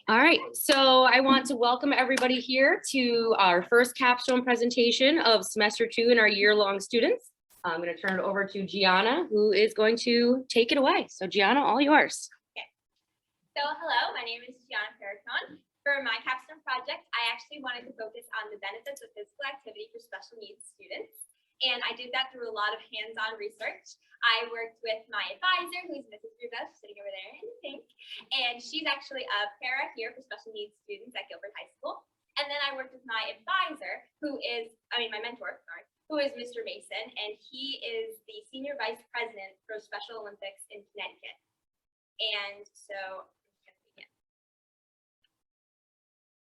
All right, so I want to welcome everybody here to our first capstone presentation of semester 2 in our year-long students. I'm going to turn it over to Gianna, who is going to take it away. So Gianna, all yours. Okay. So hello, my name is Gianna Perricone. For my capstone project, I actually wanted to focus on the benefits of physical activity for special needs students. And I did that through a lot of hands-on research. I worked with my advisor, who's Mrs. Rubel, sitting over there in pink. And she's actually a para here for special needs students at Guilford High School. And then I worked with my advisor, my mentor, who is Mr. Mason. And he is the senior vice president for Special Olympics in Connecticut. And so,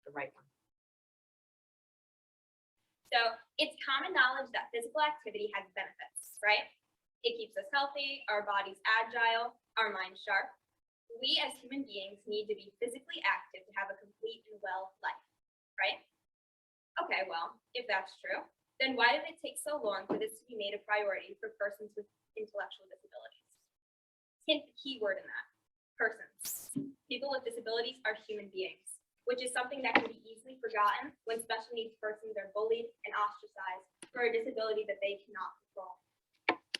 The right one. So it's common knowledge that physical activity has benefits, right? It keeps us healthy, our bodies agile, our minds sharp. We as human beings need to be physically active to have a complete and well life, right? Okay, well, if that's true, then why did it take so long for this to be made a priority for persons with intellectual disabilities? Hint the key word in that, persons. People with disabilities are human beings, which is something that can be easily forgotten when special needs persons are bullied and ostracized for a disability that they cannot control.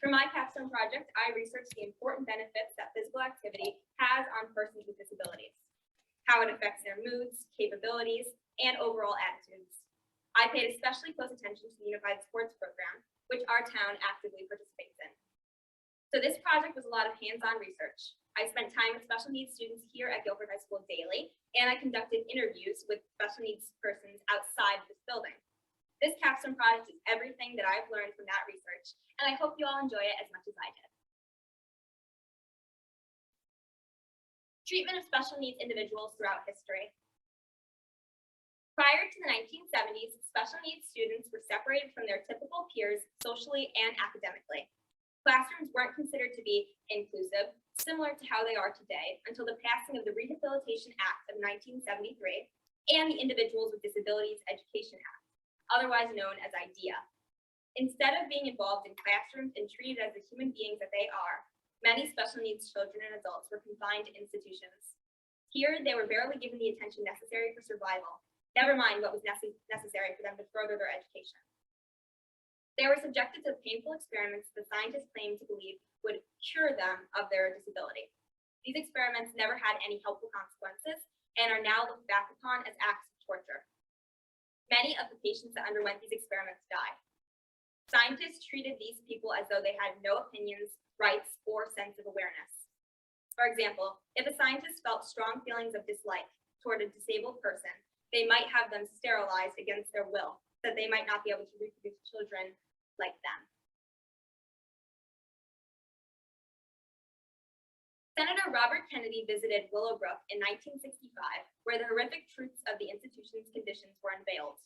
For my capstone project, I researched the important benefits that physical activity has on persons with disabilities, how it affects their moods, capabilities, and overall attitudes. I paid especially close attention to the Unified Sports Program, which our town actively participates in. So this project was a lot of hands-on research. I spent time with special needs students here at Guilford High School daily, and I conducted interviews with special needs persons outside of this building. This capstone project is everything that I've learned from that research, and I hope you all enjoy it as much as I did. Treatment of special needs individuals throughout history. Prior to the 1970s, special needs students were separated from their typical peers socially and academically. Classrooms weren't considered to be inclusive, similar to how they are today, until the passing of the Rehabilitation Act of 1973 and the Individuals with Disabilities Education Act, otherwise known as IDEA. Instead of being involved in classrooms and treated as the human beings that they are, many special needs children and adults were confined to institutions. Here, they were barely given the attention necessary for survival, never mind what was necessary for them to further their education. They were subjected to painful experiments that scientists claimed to believe would cure them of their disability. These experiments never had any helpful consequences and are now looked back upon as acts of torture. Many of the patients that underwent these experiments died. Scientists treated these people as though they had no opinions, rights, or sense of awareness. For example, if a scientist felt strong feelings of dislike toward a disabled person, they might have them sterilized against their will, so that they might not be able to reproduce children like them. Senator Robert Kennedy visited Willowbrook in 1965, where the horrific truths of the institution's conditions were unveiled.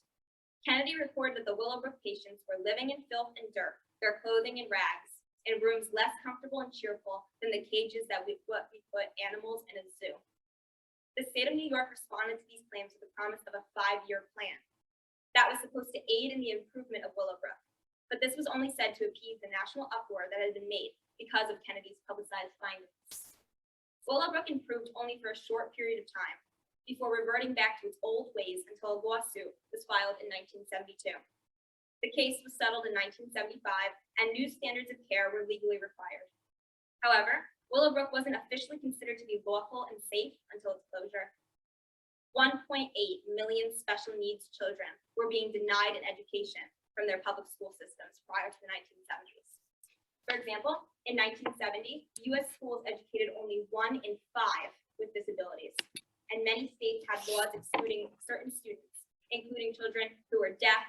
Kennedy reported that the Willowbrook patients were living in filth and dirt, their clothing in rags, in rooms less comfortable and cheerful than the cages that we put animals in a zoo. The state of New York responded to these claims with the promise of a 5-year plan that was supposed to aid in the improvement of Willowbrook. But this was only said to appease the national uproar that had been made because of Kennedy's publicized findings. Willowbrook improved only for a short period of time before reverting back to its old ways until a lawsuit was filed in 1972. The case was settled in 1975, and new standards of care were legally required. However, Willowbrook wasn't officially considered to be lawful and safe until its closure. 1.8 million special needs children were being denied an education from their public school systems prior to the 1970s. For example, in 1970, U.S. schools educated only 1 in 5 with disabilities, and many states had laws excluding certain students, including children who were deaf,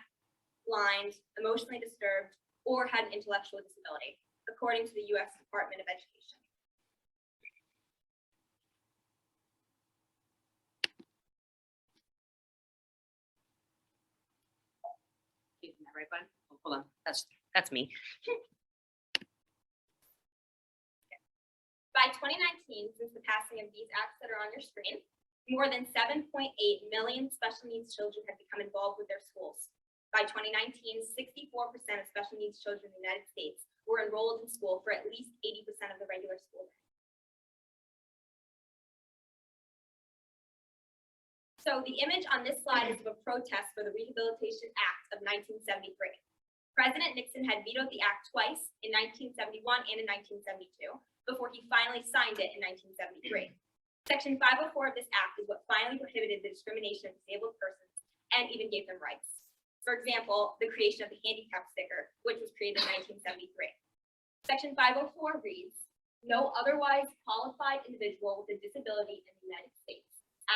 blind, emotionally disturbed, or had an intellectual disability, according to the U.S. Department of Education. Isn't that right, bud? Oh, hold on, that's me. By 2019, since the passing of these acts that are on your screen, more than 7.8 million special needs children have become involved with their schools. By 2019, 64% of special needs children in the United States were enrolled in school for at least 80% of the regular school day. So the image on this slide is of a protest for the Rehabilitation Act of 1973. President Nixon had vetoed the act twice, in 1971 and in 1972, before he finally signed it in 1973. Section 504 of this act is what finally prohibited the discrimination of disabled persons and even gave them rights. For example, the creation of the handicap sticker, which was created in 1973. Section 504 reads, "No otherwise qualified individual with a disability in the United States,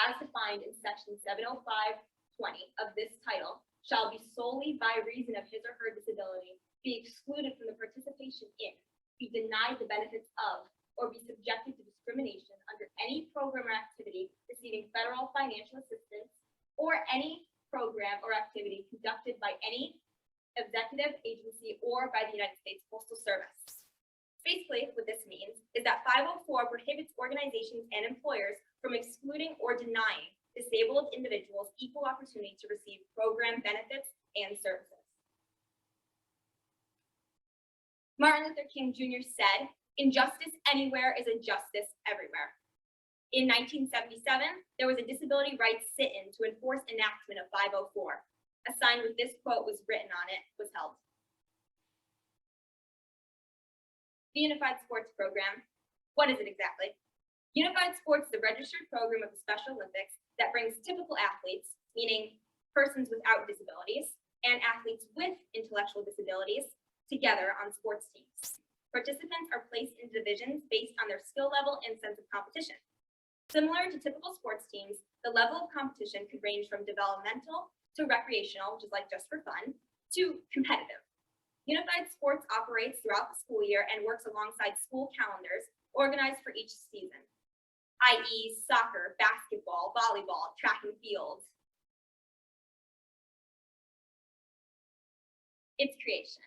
as defined in Section 705(20) of this title, shall be solely by reason of his or her disability be excluded from the participation in, be denied the benefits of, or be subjected to discrimination under any program or activity receiving federal financial assistance, or any program or activity conducted by any executive agency or by the United States Postal Service." Basically, what this means is that 504 prohibits organizations and employers from excluding or denying disabled individuals equal opportunity to receive program benefits and services. Martin Luther King Jr. said, "Injustice anywhere is injustice everywhere." In 1977, there was a disability rights sit-in to enforce enactment of 504. A sign with this quote was written on it was held. The Unified Sports Program. What is it exactly? Unified Sports is the registered program of the Special Olympics that brings typical athletes, meaning persons without disabilities, and athletes with intellectual disabilities together on sports teams. Participants are placed in divisions based on their skill level and sense of competition. Similar to typical sports teams, the level of competition could range from developmental to recreational, which is like just for fun, to competitive. Unified Sports operates throughout the school year and works alongside school calendars organized for each season, i.e. soccer, basketball, volleyball, track and field. Its creation.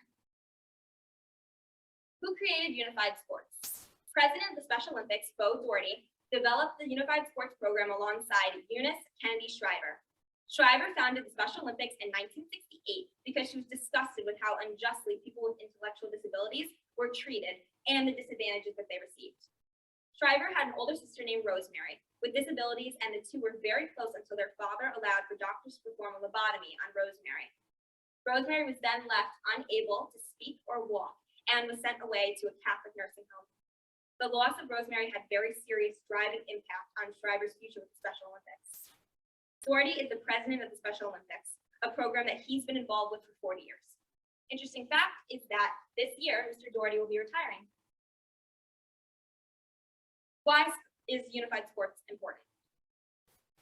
Who created Unified Sports? President of the Special Olympics, Bo Doherty, developed the Unified Sports Program alongside Eunice Kennedy Shriver. Shriver founded the Special Olympics in 1968 because she was disgusted with how unjustly people with intellectual disabilities were treated and the disadvantages that they received. Shriver had an older sister named Rosemary with disabilities, and the two were very close until their father allowed for doctors to perform a lobotomy on Rosemary. Rosemary was then left unable to speak or walk and was sent away to a Catholic nursing home. The loss of Rosemary had very serious driving impact on Shriver's future with the Special Olympics. Doherty is the president of the Special Olympics, a program that he's been involved with for 40 years. Interesting fact is that this year, Mr. Doherty will be retiring. Why is Unified Sports important?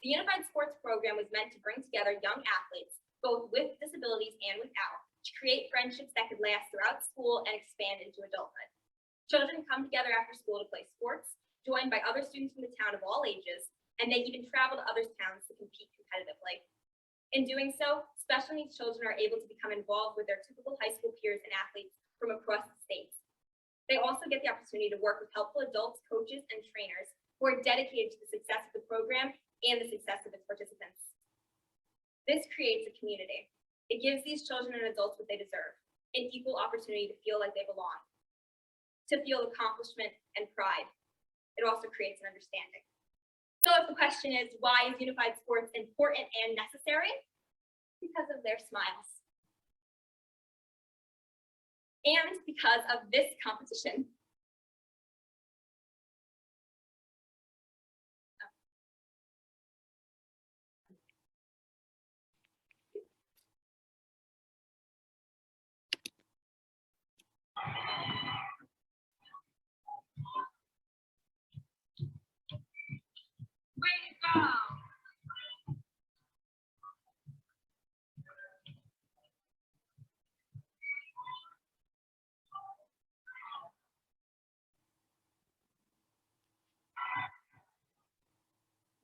The Unified Sports Program was meant to bring together young athletes, both with disabilities and without, to create friendships that could last throughout school and expand into adulthood. Children come together after school to play sports, joined by other students from the town of all ages, and they even travel to other towns to compete competitively. In doing so, special needs children are able to become involved with their typical high school peers and athletes from across the states. They also get the opportunity to work with helpful adults, coaches, and trainers who are dedicated to the success of the program and the success of its participants. This creates a community. It gives these children and adults what they deserve, an equal opportunity to feel like they belong, to feel accomplishment and pride. It also creates an understanding. So if the question is, why is Unified Sports important and necessary? Because of their smiles. And because of this competition. Way to go!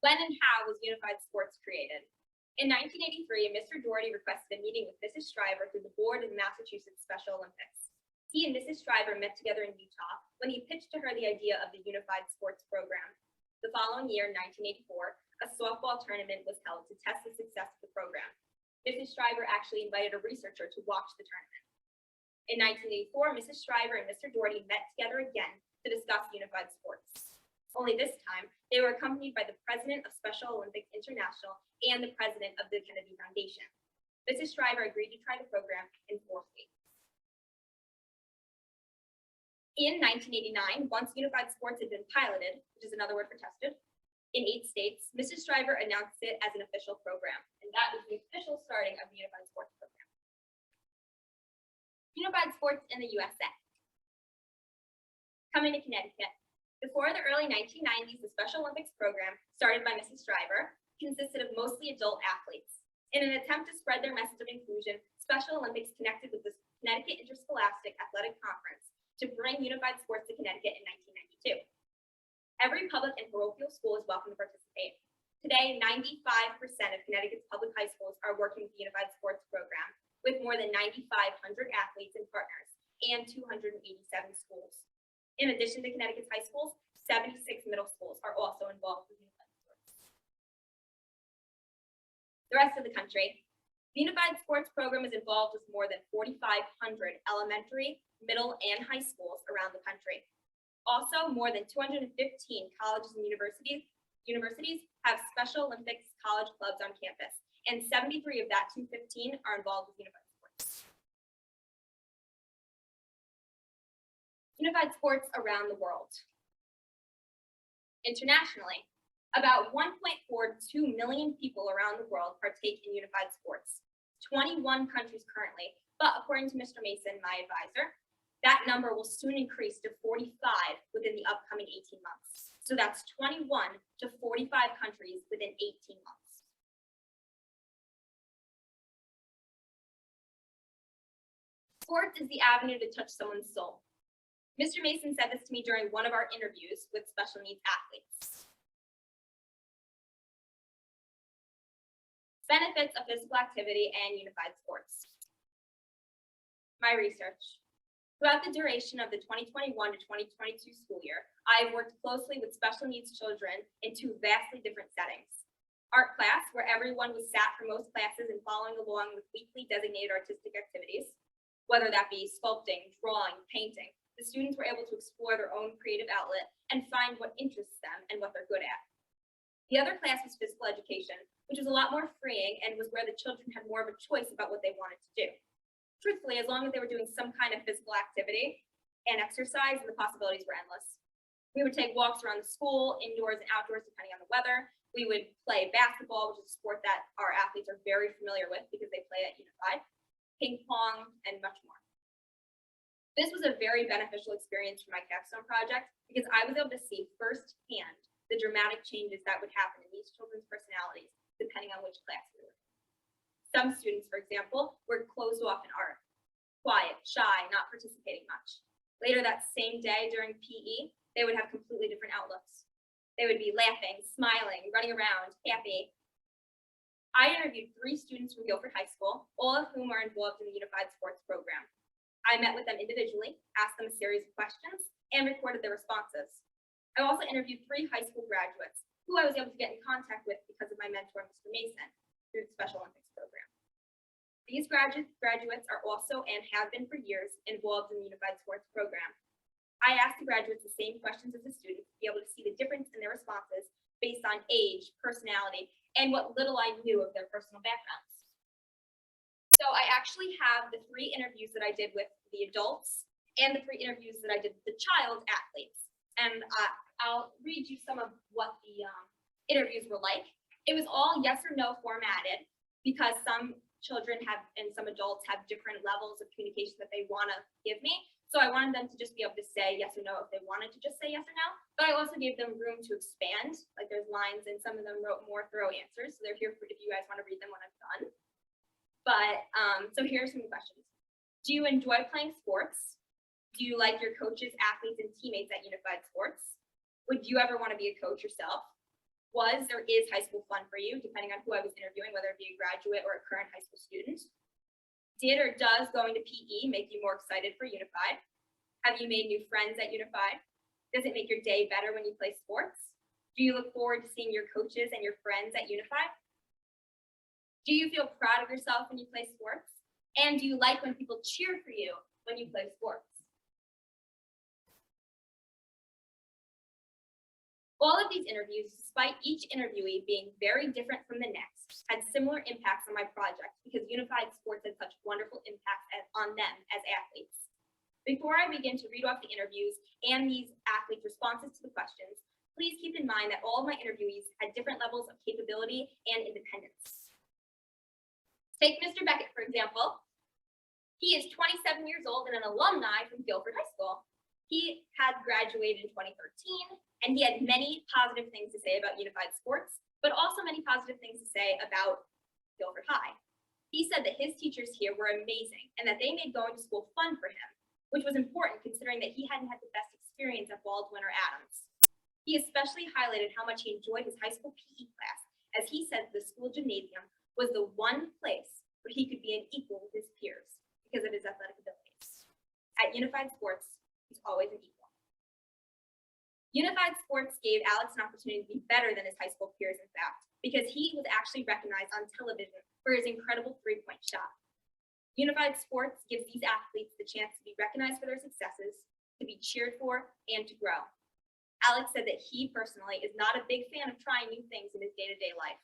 When and how was Unified Sports created? In 1983, Mr. Doherty requested a meeting with Mrs. Shriver through the board of the Massachusetts Special Olympics. He and Mrs. Shriver met together in Utah when he pitched to her the idea of the Unified Sports Program. The following year, 1984, a softball tournament was held to test the success of the program. Mrs. Shriver actually invited a researcher to watch the tournament. In 1984, Mrs. Shriver and Mr. Doherty met together again to discuss Unified Sports. Only this time, they were accompanied by the president of Special Olympics International and the president of the Kennedy Foundation. Mrs. Shriver agreed to try the program in 4 states. In 1989, once unified sports had been piloted, which is another word for tested, in 8 states, Mrs. Shriver announced it as an official program, and that was the official starting of the unified sports program. Unified sports in the USA. Coming to Connecticut. Before the early 1990s, the Special Olympics program, started by Mrs. Shriver, consisted of mostly adult athletes. In an attempt to spread their message of inclusion, Special Olympics connected with the Connecticut Interscholastic Athletic Conference to bring unified sports to Connecticut in 1992. Every public and parochial school is welcome to participate. Today, 95% of Connecticut's public high schools are working with the unified sports program, with more than 9,500 athletes and partners, and 287 schools. In addition to Connecticut's high schools, 76 middle schools are also involved with unified sports. The rest of the country. The Unified Sports Program is involved with more than 4,500 elementary, middle, and high schools around the country. Also, more than 215 colleges and universities have Special Olympics college clubs on campus, and 73 of that 215 are involved with unified sports. Unified sports around the world. Internationally, about 1.42 million people around the world partake in unified sports. 21 countries currently, but according to Mr. Mason, my advisor, that number will soon increase to 45 within the upcoming 18 months. So that's 21 to 45 countries within 18 months. Sports is the avenue to touch someone's soul. Mr. Mason said this to me during one of our interviews with special needs athletes. Benefits of physical activity and unified sports. My research. Throughout the duration of the 2021 to 2022 school year, I have worked closely with special needs children in 2 vastly different settings. Art class, where everyone was sat for most classes and following along with weekly designated artistic activities, whether that be sculpting, drawing, painting. The students were able to explore their own creative outlet and find what interests them and what they're good at. The other class was physical education, which was a lot more freeing and was where the children had more of a choice about what they wanted to do. Truthfully, as long as they were doing some kind of physical activity and exercise, the possibilities were endless. We would take walks around the school, indoors and outdoors, depending on the weather. We would play basketball, which is a sport that our athletes are very familiar with because they play at Unified, ping pong, and much more. This was a very beneficial experience for my capstone project because I was able to see firsthand the dramatic changes that would happen in these children's personalities, depending on which class we were in. Some students, for example, were closed off in art, quiet, shy, not participating much. Later that same day during PE, they would have completely different outlooks. They would be laughing, smiling, running around, happy. I interviewed 3 students from Guilford High School, all of whom are involved in the Unified Sports Program. I met with them individually, asked them a series of questions, and recorded their responses. I also interviewed 3 high school graduates, who I was able to get in contact with because of my mentor, Mr. Mason, through the Special Olympics program. These graduates are also and have been for years involved in the Unified Sports Program. I asked the graduates the same questions as the students to be able to see the difference in their responses based on age, personality, and what little I knew of their personal backgrounds. So I actually have the 3 interviews that I did with the adults and the 3 interviews that I did with the child athletes. And I'll read you some of what the interviews were like. It was all yes or no formatted because some children have and some adults have different levels of communication that they want to give me. So I wanted them to just be able to say yes or no if they wanted to just say yes or no. But I also gave them room to expand. Like there's lines and some of them wrote more thorough answers. So they're here for if you guys want to read them when I'm done. But so here are some questions. Do you enjoy playing sports? Do you like your coaches, athletes, and teammates at Unified Sports? Would you ever want to be a coach yourself? Was or is high school fun for you, depending on who I was interviewing, whether it be a graduate or a current high school student? Did or does going to PE make you more excited for Unified? Have you made new friends at Unified? Does it make your day better when you play sports? Do you look forward to seeing your coaches and your friends at Unified? Do you feel proud of yourself when you play sports? And do you like when people cheer for you when you play sports? All of these interviews, despite each interviewee being very different from the next, had similar impacts on my project because unified sports had such wonderful impacts on them as athletes. Before I begin to read off the interviews and these athletes' responses to the questions, please keep in mind that all of my interviewees had different levels of capability and independence. Take Mr. Beckett, for example. He is 27 years old and an alumni from Guilford High School. He had graduated in 2013, and he had many positive things to say about unified sports, but also many positive things to say about Guilford High. He said that his teachers here were amazing and that they made going to school fun for him, which was important considering that he hadn't had the best experience at Baldwin or Adams. He especially highlighted how much he enjoyed his high school PE class, as he said the school gymnasium was the one place where he could be an equal with his peers because of his athletic abilities. At Unified Sports, he's always an equal. Unified Sports gave Alex an opportunity to be better than his high school peers, in fact, because he was actually recognized on television for his incredible three-point shot. Unified Sports gives these athletes the chance to be recognized for their successes, to be cheered for, and to grow. Alex said that he personally is not a big fan of trying new things in his day-to-day life.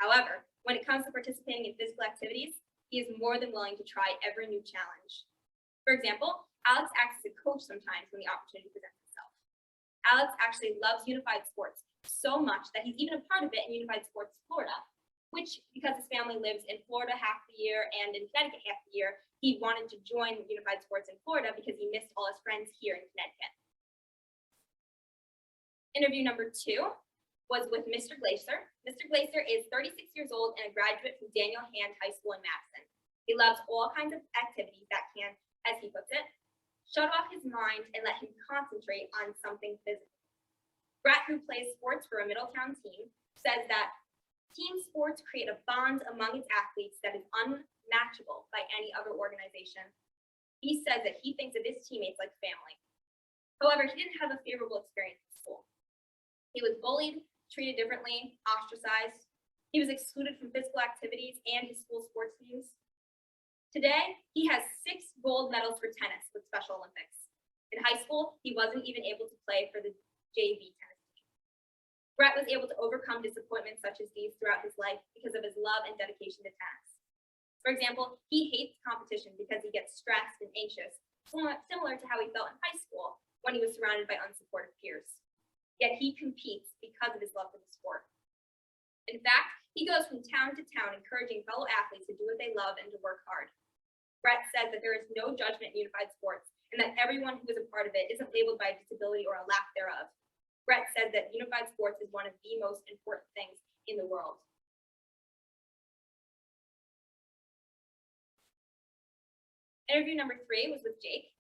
However, when it comes to participating in physical activities, he is more than willing to try every new challenge. For example, Alex acts as a coach sometimes when the opportunity presents itself. Alex actually loves Unified Sports so much that he's even a part of it in Unified Sports Florida, which, because his family lives in Florida half the year and in Connecticut half the year, he wanted to join Unified Sports in Florida because he missed all his friends here in Connecticut. Interview number 2 was with Mr. Glaser. Mr. Glaser is 36 years old and a graduate from Daniel Hand High School in Madison. He loves all kinds of activities that can, as he puts it, shut off his mind and let him concentrate on something physical. Brett, who plays sports for a Middletown team, says that team sports create a bond among its athletes that is unmatchable by any other organization. He says that he thinks of his teammates like family. However, he didn't have a favorable experience at school. He was bullied, treated differently, ostracized. He was excluded from physical activities and his school sports teams. Today, he has 6 gold medals for tennis with Special Olympics. In high school, he wasn't even able to play for the JV tennis team. Brett was able to overcome disappointments such as these throughout his life because of his love and dedication to tennis. For example, he hates competition because he gets stressed and anxious, similar to how he felt in high school when he was surrounded by unsupportive peers. Yet he competes because of his love for the sport. In fact, he goes from town to town encouraging fellow athletes to do what they love and to work hard. Brett says that there is no judgment in Unified Sports and that everyone who is a part of it isn't labeled by a disability or a lack thereof. Brett says that Unified Sports is one of the most important things in the world. Interview number 3 was with Jake.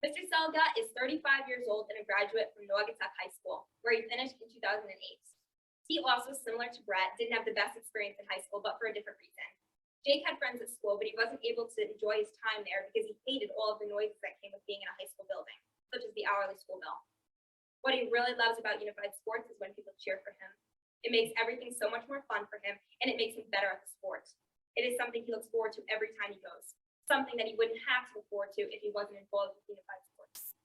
Mr. Selga is 35 years old and a graduate from Naugatuck High School, where he finished in 2008. He also, similar to Brett, didn't have the best experience in high school, but for a different reason. Jake had friends at school, but he wasn't able to enjoy his time there because he hated all of the noises that came with being in a high school building, such as the hourly school bell. What he really loves about Unified Sports is when people cheer for him. It makes everything so much more fun for him, and it makes him better at the sport. It is something he looks forward to every time he goes. Something that he wouldn't have to look forward to if he wasn't involved with Unified Sports.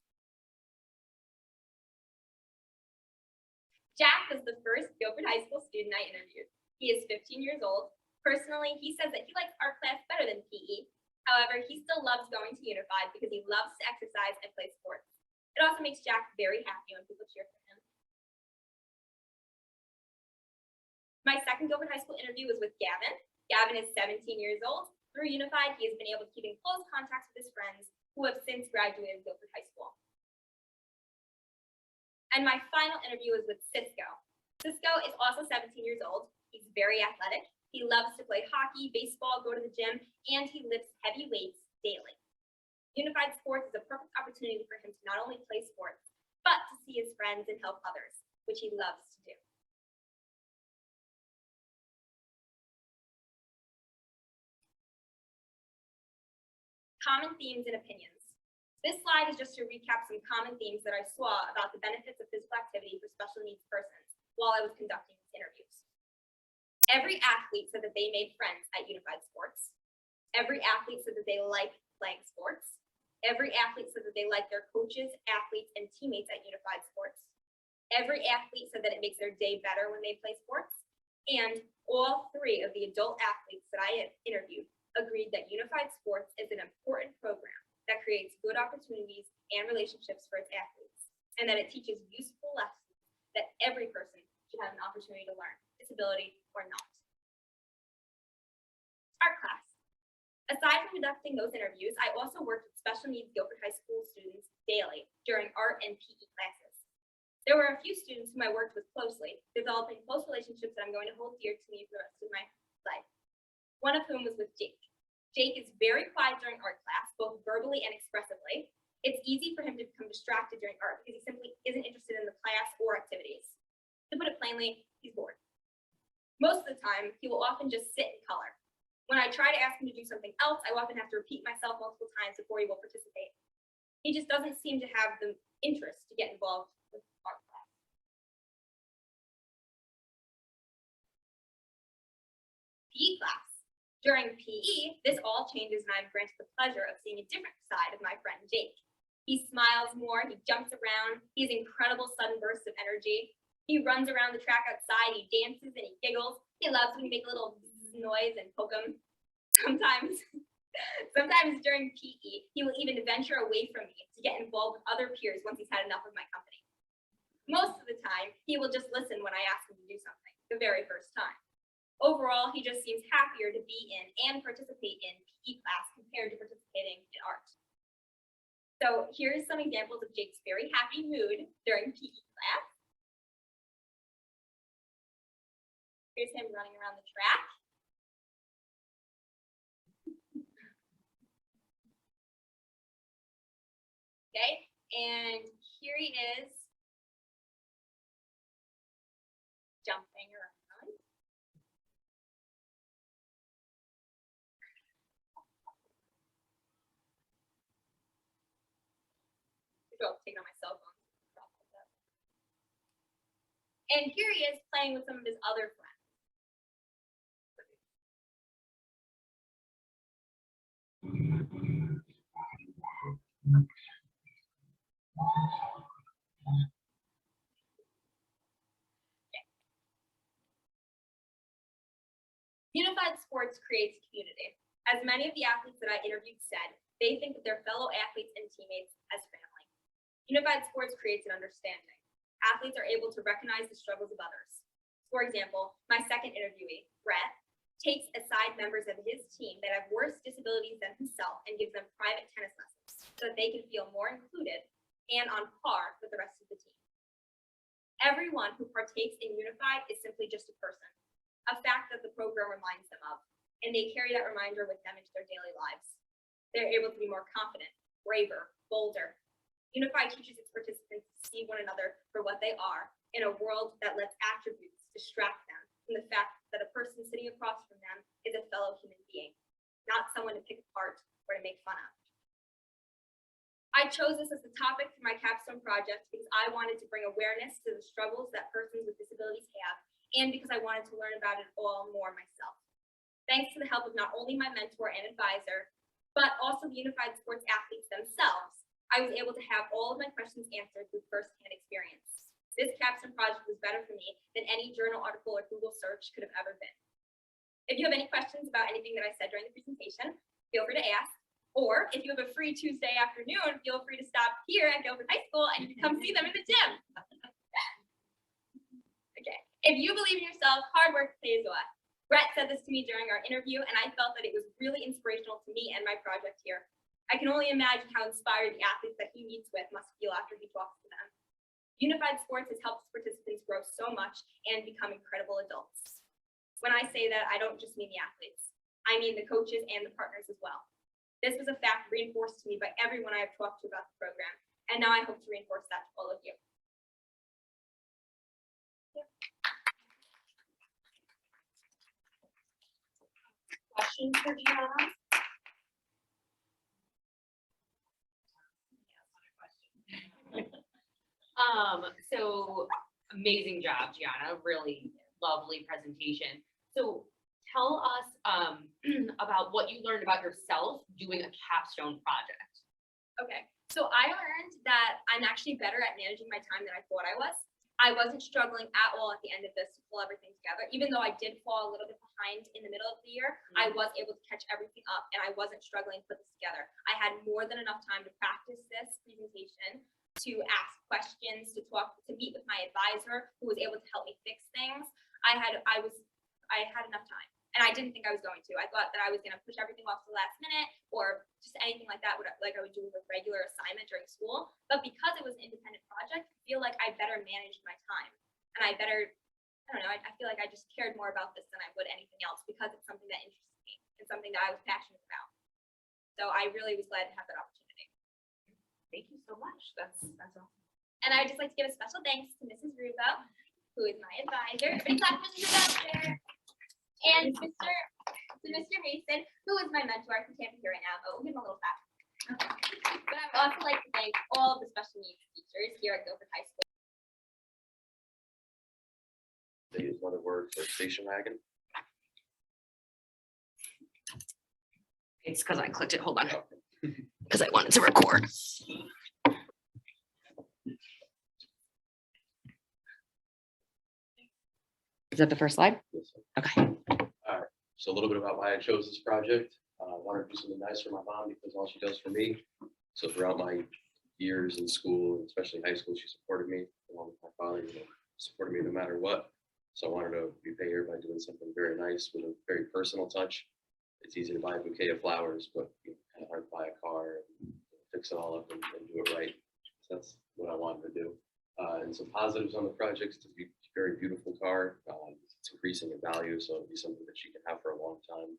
Jack was the first Guilford High School student I interviewed. He is 15 years old. Personally, he says that he likes art class better than PE. However, he still loves going to Unified because he loves to exercise and play sports. It also makes Jack very happy when people cheer for him. My second Guilford High School interview was with Gavin. Gavin is 17 years old. Through Unified, he has been able to keep in close contact with his friends who have since graduated Guilford High School. And my final interview was with Cisco. Cisco is also 17 years old. He's very athletic. He loves to play hockey, baseball, go to the gym, and he lifts heavy weights daily. Unified Sports is a perfect opportunity for him to not only play sports, but to see his friends and help others, which he loves to do. Common themes and opinions. This slide is just to recap some common themes that I saw about the benefits of physical activity for special needs persons while I was conducting these interviews. Every athlete said that they made friends at Unified Sports. Every athlete said that they like playing sports. Every athlete said that they like their coaches, athletes, and teammates at Unified Sports. Every athlete said that it makes their day better when they play sports. And all 3 of the adult athletes that I had interviewed agreed that Unified Sports is an important program that creates good opportunities and relationships for its athletes, and that it teaches useful lessons that every person should have an opportunity to learn, disability or not. Art class. Aside from conducting those interviews, I also worked with special needs Guilford High School students daily during art and PE classes. There were a few students whom I worked with closely, developing close relationships that I'm going to hold dear to me for the rest of my life. One of whom was with Jake. Jake is very quiet during art class, both verbally and expressively. It's easy for him to become distracted during art because he simply isn't interested in the class or activities. To put it plainly, he's bored. Most of the time, he will often just sit and color. When I try to ask him to do something else, I often have to repeat myself multiple times before he will participate. He just doesn't seem to have the interest to get involved with art class. PE class. During PE, this all changes and I'm granted the pleasure of seeing a different side of my friend Jake. He smiles more, he jumps around, he has incredible sudden bursts of energy. He runs around the track outside, he dances and he giggles. He loves when you make a little noise and poke him. Sometimes during PE, he will even venture away from me to get involved with other peers once he's had enough of my company. Most of the time, he will just listen when I ask him to do something, the very first time. Overall, he just seems happier to be in and participate in PE class compared to participating in art. So here's some examples of Jake's very happy mood during PE class. Here's him running around the track. Okay, and here he is jumping around. I'll take it on my cell phone. And here he is playing with some of his other friends. Unified Sports creates community. As many of the athletes that I interviewed said, they think of their fellow athletes and teammates as family. Unified Sports creates an understanding. Athletes are able to recognize the struggles of others. For example, my second interviewee, Brett, takes aside members of his team that have worse disabilities than himself and gives them private tennis lessons so that they can feel more included and on par with the rest of the team. Everyone who partakes in Unified is simply just a person, a fact that the program reminds them of, and they carry that reminder with them into their daily lives. They're able to be more confident, braver, bolder. Unified teaches its participants to see one another for what they are in a world that lets attributes distract them from the fact that a person sitting across from them is a fellow human being, not someone to pick apart or to make fun of. I chose this as the topic for my capstone project because I wanted to bring awareness to the struggles that persons with disabilities have, and because I wanted to learn about it all more myself. Thanks to the help of not only my mentor and advisor, but also the Unified Sports athletes themselves, I was able to have all of my questions answered through firsthand experience. This capstone project was better for me than any journal article or Google search could have ever been. If you have any questions about anything that I said during the presentation, feel free to ask. Or if you have a free Tuesday afternoon, feel free to stop here at Guilford High School and you can come see them in the gym. Okay. If you believe in yourself, hard work pays off. Brett said this to me during our interview, and I felt that it was really inspirational to me and my project here. I can only imagine how inspired the athletes that he meets with must feel after he talks to them. Unified Sports has helped participants grow so much and become incredible adults. When I say that, I don't just mean the athletes. I mean the coaches and the partners as well. This was a fact reinforced to me by everyone I have talked to about the program, and now I hope to reinforce that to all of you. Questions for Gianna? So amazing job, Gianna. Really lovely presentation. So tell us about what you learned about yourself doing a capstone project. Okay, so I learned that I'm actually better at managing my time than I thought I was. I wasn't struggling at all at the end of this to pull everything together. Even though I did fall a little bit behind in the middle of the year, I was able to catch everything up and I wasn't struggling to put this together. I had more than enough time to practice this presentation, to ask questions, to meet with my advisor who was able to help me fix things. I had enough time. And I didn't think I was going to. I thought that I was going to push everything off to the last minute or just anything like that, like I would do with a regular assignment during school. But because it was an independent project, I feel like I better managed my time. And I don't know, I feel like I just cared more about this than I would anything else because it's something that interests me and something that I was passionate about. So I really was glad to have that opportunity. Thank you so much. That's awesome. And I'd just like to give a special thanks to Mrs. Rubo, who is my advisor. Everybody clap for Mrs. Rubo up there. And Mr. Mason, who is my mentor. He can't be here right now, but we'll give him a little clap. But I would also like to thank all of the special needs teachers here at Guilford High School. They use one of the words for station wagon. It's because I clicked it. Hold on. Because I wanted to record. Is that the first slide? Yes, sir. Okay. All right. So a little bit about why I chose this project. I wanted to do something nice for my mom because all she does for me. So throughout my years in school, especially high school, she supported me along with my father. Supported me no matter what. So I wanted to repay her by doing something very nice with a very personal touch. It's easy to buy a bouquet of flowers, but it's kind of hard to buy a car and fix it all up and do it right. So that's what I wanted to do. And some positives on the project: it's a very beautiful car. It's increasing in value, so it'll be something that she can have for a long time,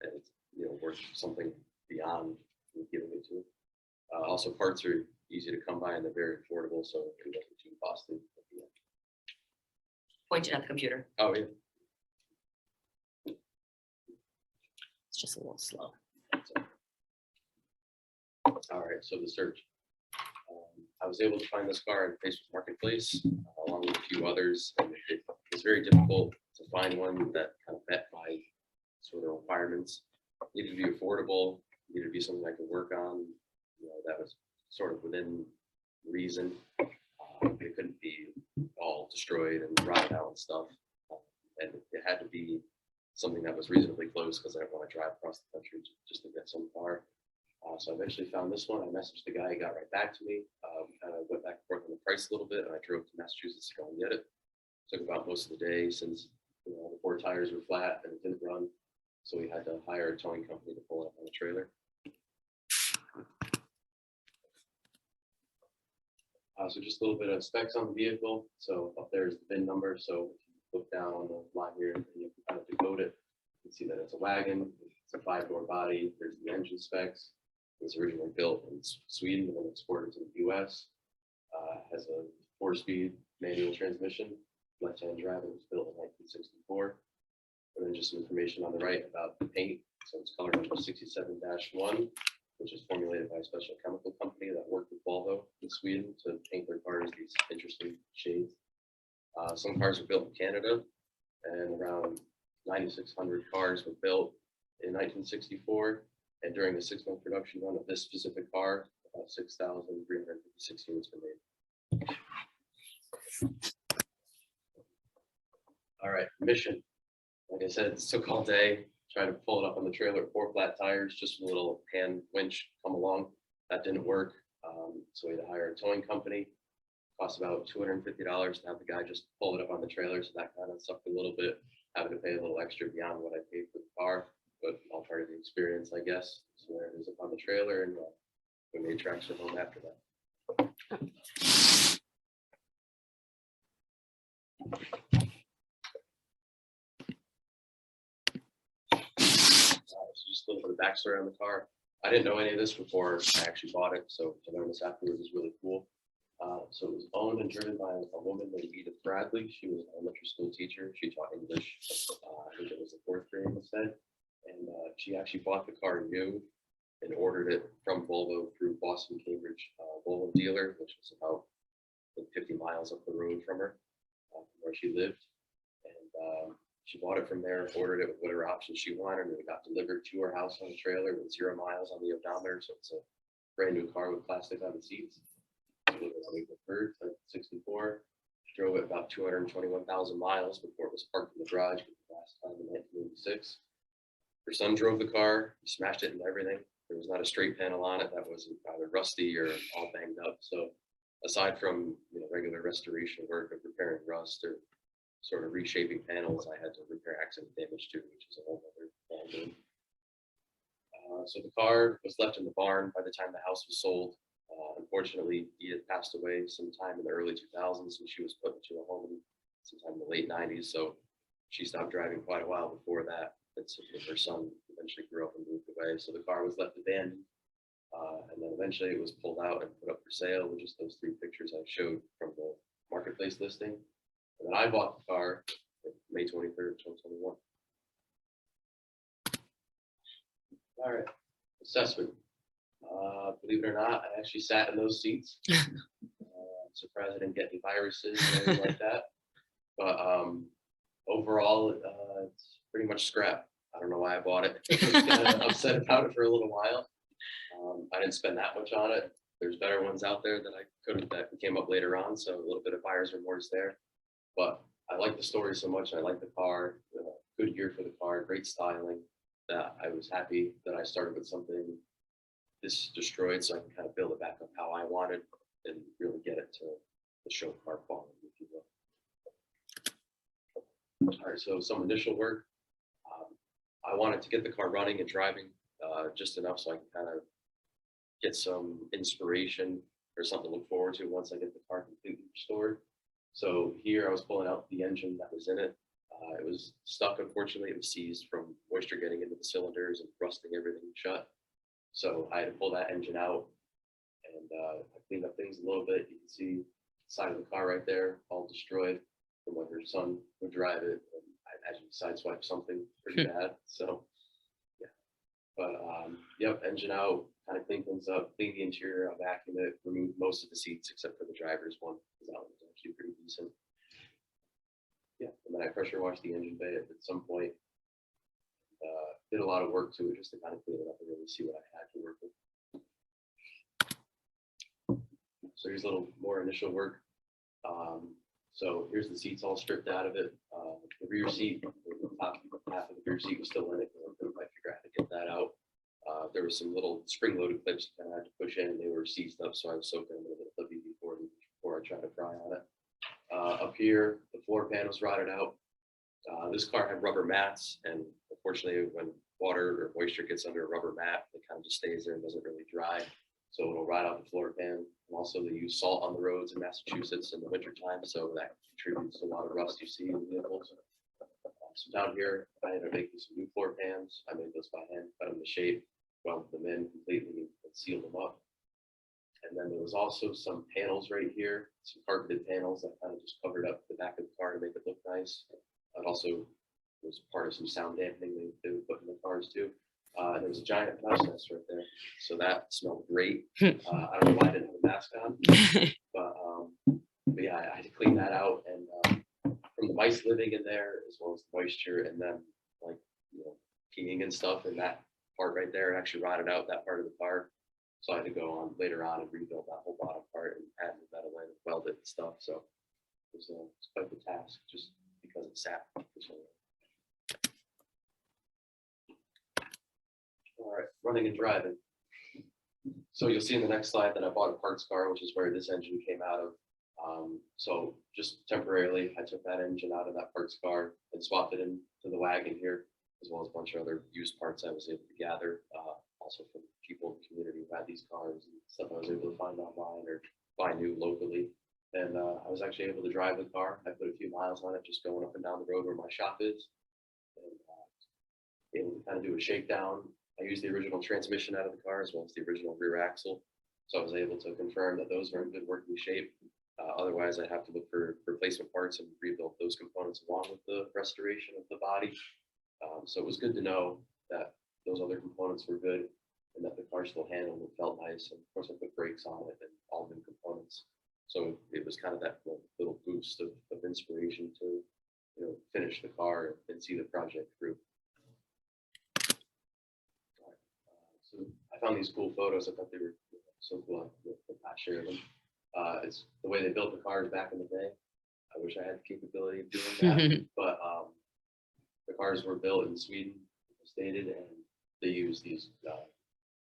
and it's worth something beyond giving it to her. Also, parts are easy to come by and they're very affordable, so it wasn't too costly. Pointed at the computer. Oh yeah. It's just a little slow. All right, so the search. I was able to find this car in Facebook Marketplace along with a few others, and it was very difficult to find one that kind of met my sort of requirements. It needed to be affordable, needed to be something I could work on, that was sort of within reason. It couldn't be all destroyed and rotted out and stuff. And it had to be something that was reasonably close because I didn't want to drive across the country just to get some car. So I eventually found this one. I messaged the guy, he got right back to me. We kind of went back and forth on the price a little bit, and I drove to Massachusetts to go and get it. Took about most of the day since the 4 tires were flat and it didn't run. So we had to hire a towing company to pull it up on the trailer. So just a little bit of specs on the vehicle. So up there is the VIN number. So if you look down on the line here and you can kind of decode it, you can see that it's a wagon. It's a 5-door body. There's the engine specs. It was originally built in Sweden and then exported to the US. Has a 4-speed manual transmission, left-hand drive. It was built in 1964. And then just some information on the right about the paint. So it's color number 67-1. Which is formulated by a special chemical company that worked with Volvo in Sweden to paint their cars these interesting shades. Some cars were built in Canada, and around 9,600 cars were built in 1964. And during the 6-month production run of this specific car, about 6,356 units were made. All right, mission. Like I said, it took all day. Tried to pull it up on the trailer, 4 flat tires, just a little hand winch come along. That didn't work. So we had to hire a towing company. Cost about $250 to have the guy just pull it up on the trailer. So that kind of sucked a little bit, having to pay a little extra beyond what I paid for the car, but all part of the experience, I guess. So there it is up on the trailer, and we made tracks for home after that. Just a little bit of backstory on the car. I didn't know any of this before I actually bought it, so to learn this afterwards is really cool. So it was owned and driven by a woman named Edith Bradley. She was an elementary school teacher. She taught English. I think it was the 4th grade instead. And she actually bought the car new and ordered it from Volvo through Boston Cambridge Volvo dealer, which was about 50 miles up the road from her, from where she lived. And she bought it from there, ordered it with whatever options she wanted, and it got delivered to her house on a trailer with 0 miles on the odometer. So it's a brand new car with plastic on the seats. So we preferred 64. Drove it about 221,000 miles before it was parked in the garage the last time in 1986. Her son drove the car, he smashed it and everything. There was not a straight panel on it that was either rusty or all banged up. So aside from regular restoration work of repairing rust or sort of reshaping panels, I had to repair accident damage too, which is a whole other ballgame. So the car was left in the barn by the time the house was sold. Unfortunately, Edith passed away sometime in the early 2000s, and she was put into a home sometime in the late 90s. So she stopped driving quite a while before that. Her son eventually grew up and moved away. So the car was left abandoned. And then eventually it was pulled out and put up for sale with just those 3 pictures I showed from the marketplace listing. And then I bought the car May 23rd, 2021. All right, assessment. Believe it or not, I actually sat in those seats. I'm surprised I didn't get any viruses or anything like that. But overall, it's pretty much scrap. I don't know why I bought it. I was kind of upset about it for a little while. I didn't spend that much on it. There's better ones out there that came up later on, so a little bit of buyer's remorse there. But I like the story so much. I like the car. Good year for the car. Great styling. That I was happy that I started with something this destroyed, so I can kind of build it back up how I wanted and really get it to the show car quality, if you will. All right, so some initial work. I wanted to get the car running and driving just enough so I can kind of get some inspiration or something to look forward to once I get the car completely restored. So here I was pulling out the engine that was in it. It was stuck, unfortunately. It was seized from moisture getting into the cylinders and rusting everything shut. So I had to pull that engine out, and I cleaned up things a little bit. You can see the side of the car right there, all destroyed from when her son would drive it. And I imagine he sideswiped something pretty bad. So yeah, but yep, engine out, kind of clean things up, clean the interior, I vacuumed it, removed most of the seats except for the driver's one, because that one was actually pretty decent. Yeah, and then I pressure washed the engine bay at some point. Did a lot of work to it just to kind of clean it up and really see what I had to work with. So here's a little more initial work. So here's the seats all stripped out of it. The rear seat, the top half of the rear seat was still in it. I couldn't quite figure out how to get that out. There were some little spring-loaded clips that I had to push in, and they were seized up, so I was soaking a little bit of WD-40 before I tried to pry on it. Up here, the floor pan was rotted out. This car had rubber mats, and unfortunately, when water or moisture gets under a rubber mat, it kind of just stays there and doesn't really dry. So it'll rot out the floor pan. And also, they use salt on the roads in Massachusetts in the wintertime, so that contributes to a lot of rust you see in vehicles. So down here, I ended up making some new floor pans. I made those by hand, cut them to shape, welded them in completely, and sealed them up. And then there was also some panels right here, some carpeted panels that kind of just covered up the back of the car to make it look nice. It also was part of some sound dampening they would put in the cars too. There was a giant mouse nest right there, so that smelled great. I don't know why I didn't have a mask on, but yeah, I had to clean that out. And from the mice living in there, as well as the moisture, and then like peeing and stuff, and that part right there actually rotted out that part of the car. So I had to go on later on and rebuild that whole bottom part and add the metal in and weld it and stuff. So it was quite the task, just because it sat for so long. All right, running and driving. So you'll see in the next slide that I bought a parts car, which is where this engine came out of. So just temporarily, I took that engine out of that parts car and swapped it into the wagon here, as well as a bunch of other used parts I was able to gather, also from people in the community who had these cars and stuff I was able to find online or buy new locally. And I was actually able to drive the car. I put a few miles on it, just going up and down the road where my shop is, and able to kind of do a shakedown. I used the original transmission out of the car as well as the original rear axle. So I was able to confirm that those are in good working shape. Otherwise, I'd have to look for replacement parts and rebuild those components along with the restoration of the body. So it was good to know that those other components were good and that the car still handled and felt nice. And of course, I put brakes on it and all new components. So it was kind of that little boost of inspiration to finish the car and see the project through. So I found these cool photos. I thought they were so cool. I share them. It's the way they built the cars back in the day. wish I had the capability of doing that, but the cars were built in Sweden, as stated, and they use these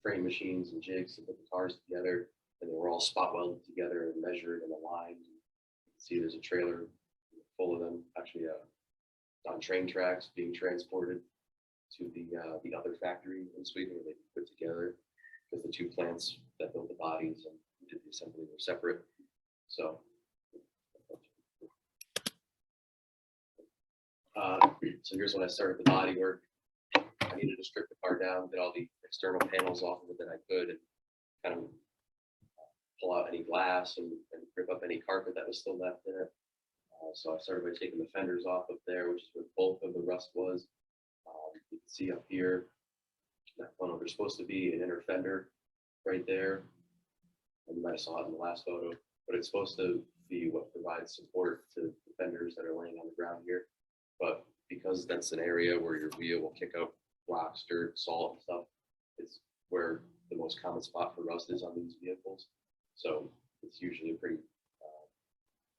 frame machines and jigs to put the cars together, and they were all spot welded together and measured and aligned. You can see there's a trailer full of them, actually on train tracks being transported to the other factory in Sweden where they put together, because the two plants that built the bodies and did the assembly were separate. So so here's when I started the body work. I needed to strip the car down, get all the external panels off of it that I could, and kind of pull out any glass and rip up any carpet that was still left in it. So I started by taking the fenders off of there, which is where the bulk of the rust was. You can see up here, that one, there's supposed to be an inner fender right there. And you might have saw it in the last photo, but it's supposed to be what provides support to the fenders that are laying on the ground here. But because that's an area where your wheel will kick up rocks, dirt, salt, and stuff, it's where the most common spot for rust is on these vehicles. So it's usually a pretty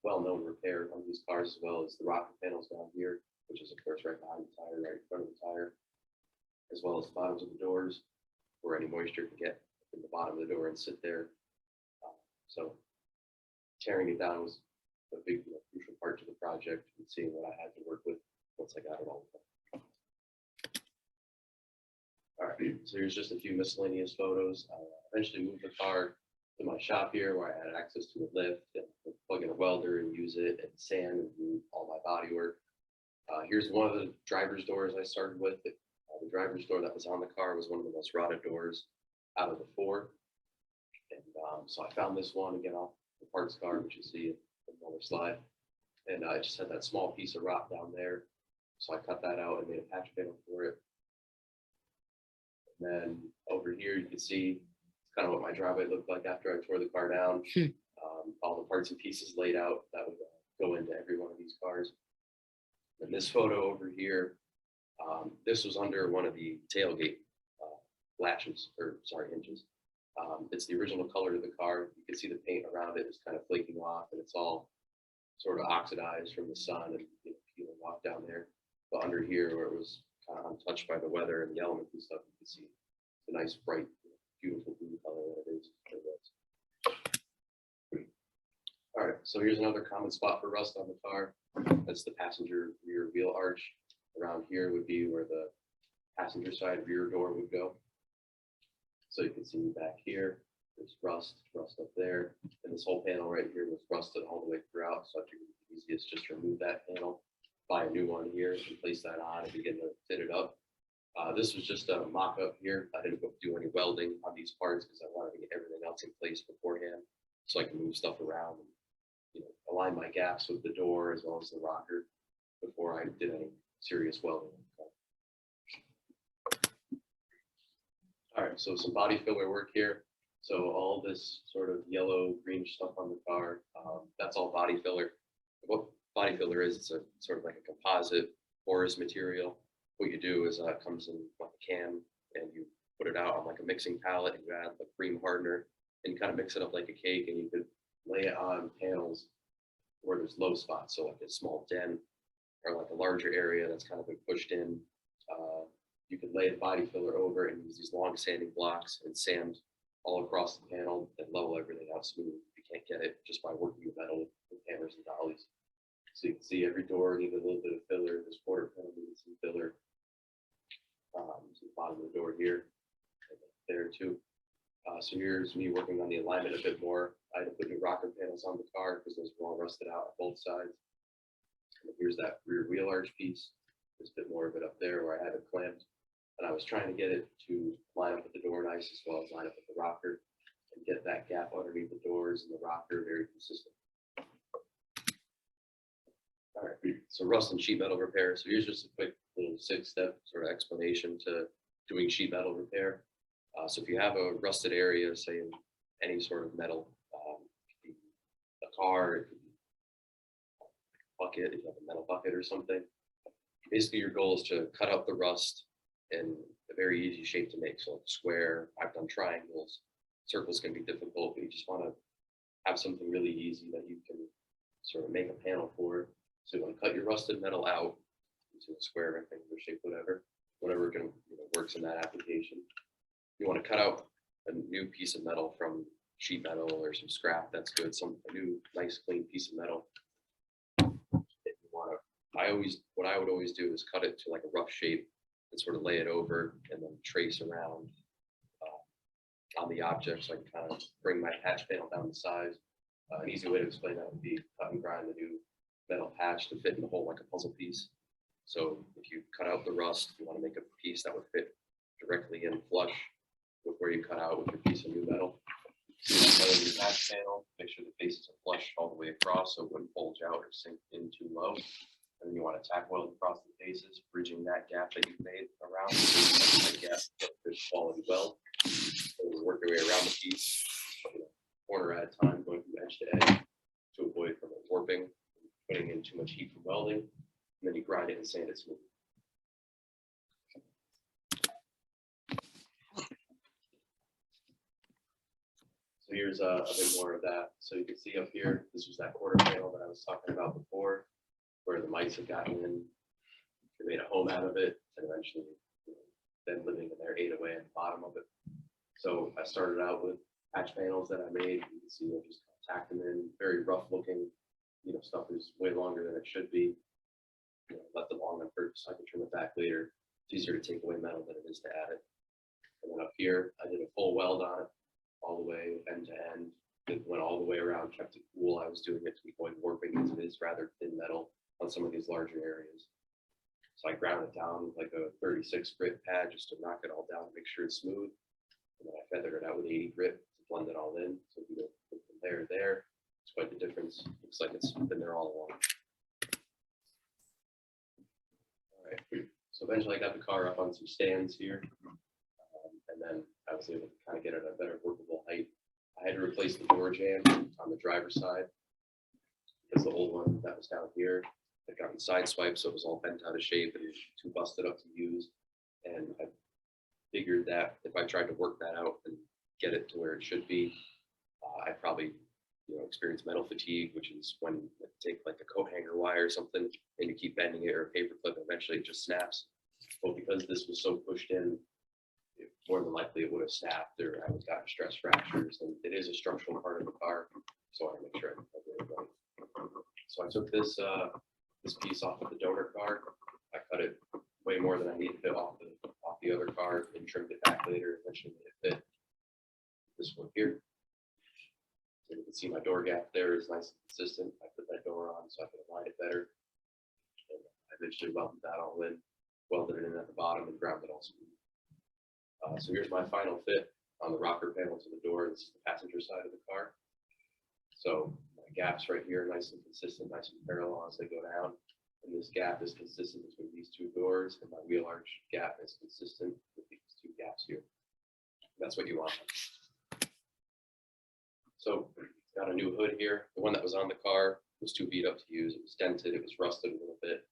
well-known repair on these cars, as well as the rocker panels down here, which is of course right behind the tire, right in front of the tire, as well as the bottoms of the doors, where any moisture can get in the bottom of the door and sit there. So tearing it down was a big, crucial part to the project, and seeing what I had to work with once I got it all done. All right, so here's just a few miscellaneous photos. I eventually moved the car to my shop here, where I had access to a lift and plug in a welder and use it and sand and do all my body work. Here's one of the driver's doors I started with. The driver's door that was on the car was one of the most rotted doors out of the four. And so I found this one again off the parts car, which you see in another slide. And I just had that small piece of rock down there. So I cut that out and made a patch panel for it. And then over here, you can see kind of what my driveway looked like after I tore the car down. All the parts and pieces laid out that would go into every one of these cars. And this photo over here, this was under one of the tailgate latches, or sorry, hinges. It's the original color of the car. You can see the paint around it is kind of flaking off, and it's all sort of oxidized from the sun and peeling off down there. But under here, where it was kind of untouched by the weather and the elements and stuff, you can see the nice, bright, beautiful blue color that it is. All right, so here's another common spot for rust on the car. That's the passenger rear wheel arch. Around here would be where the passenger side rear door would go. So you can see back here, there's rust up there, and this whole panel right here was rusted all the way throughout. So I figured the easiest just to remove that panel, buy a new one here, and place that on and begin to fit it up. This was just a mock-up here. I didn't do any welding on these parts because I wanted to get everything else in place beforehand, so I can move stuff around and align my gaps with the door as well as the rocker before I did any serious welding. All right, so some body filler work here. So all this sort of yellow greenish stuff on the car, that's all body filler. What body filler is, it's a sort of like a composite porous material. What you do is it comes in like a can, and you put it out on like a mixing pallet, and you add the cream hardener and kind of mix it up like a cake, and you could lay it on panels where there's low spots, so like a small dent or like a larger area that's kind of been pushed in. You can lay the body filler over and use these long sanding blocks and sand all across the panel and level everything out smooth. You can't get it just by working with metal with hammers and dollies. So you can see every door needs a little bit of filler. This quarter panel needs some filler. To the bottom of the door here, and there too. So here's me working on the alignment a bit more. I had to put new rocker panels on the car because those were all rusted out on both sides. And here's that rear wheel arch piece. There's a bit more of it up there where I had it clamped. And I was trying to get it to line up with the door nice, as well as line up with the rocker, and get that gap underneath the doors and the rocker very consistent. All right, so rust and sheet metal repair. So here's just a quick little 6-step sort of explanation to doing sheet metal repair. So if you have a rusted area, say in any sort of metal, it could be a car, it could be a bucket, if you have a metal bucket or something. Basically, your goal is to cut out the rust in a very easy shape to make. So like square, I've done triangles, circles can be difficult, but you just want to have something really easy that you can sort of make a panel for. So you want to cut your rusted metal out into a square, rectangular shape, whatever can, works in that application. You want to cut out a new piece of metal from sheet metal or some scrap. That's good. A new nice clean piece of metal. If you want to, what I would always do is cut it to like a rough shape and sort of lay it over and then trace around on the object, so I can kind of bring my patch panel down to size. An easy way to explain that would be cut and grind the new metal patch to fit in the hole like a puzzle piece. So if you cut out the rust, you want to make a piece that would fit directly in flush with where you cut out with your piece of new metal. So you want your patch panel, make sure the faces are flush all the way across so it wouldn't bulge out or sink in too low. And then you want to tack weld across the faces, bridging that gap that you've made around that gap, good quality weld. So we work your way around the piece, corner at a time, going from edge to edge to avoid from warping, putting in too much heat from welding, and then you grind it and sand it smooth. So here's a bit more of that. So you can see up here, this was that quarter panel that I was talking about before, where the mice have gotten in, they made a home out of it, and eventually then living in there ate away at the bottom of it. So I started out with patch panels that I made. You can see I just tacked them in, very rough looking. Stuff is way longer than it should be. Left it long on purpose so I can trim it back later. It's easier to take away metal than it is to add it. And then up here, I did a full weld on it, all the way end to end. It went all the way around, kept it cool. I was doing it to avoid warping because it is rather thin metal on some of these larger areas. So I ground it down with like a 36 grit pad just to knock it all down, make sure it's smooth. And then I feathered it out with 80 grit to blend it all in. So if you go from there to there, it's quite the difference. Looks like it's been there all along. All right. So eventually I got the car up on some stands here. And then I was able to kind of get it at a better workable height. I had to replace the door jamb on the driver's side because the old one that was down here had gotten sideswiped, so it was all bent out of shape and too busted up to use. And I figured that if I tried to work that out and get it to where it should be, I'd probably experience metal fatigue, which is when you take like a coat hanger wire or something and you keep bending it or a paper clip, and eventually it just snaps. But because this was so pushed in, more than likely it would have snapped or I would have gotten stress fractures. And it is a structural part of the car, so I want to make sure I did it right. So I took this piece off of the donor car. I cut it way more than I needed to off the other car and trimmed it back later. Eventually made it fit. This one here. So you can see my door gap there is nice and consistent. I put that door on so I can align it better. And I eventually welded that all in, welded it in at the bottom and ground it all smooth. So here's my final fit on the rocker panel to the door. This is the passenger side of the car. So my gaps right here, nice and consistent, nice and parallel as they go down. And this gap is consistent between these two doors, and my wheel arch gap is consistent with these two gaps here. That's what you want. So got a new hood here. The one that was on the car was too beat up to use. It was dented, it was rusted a little bit.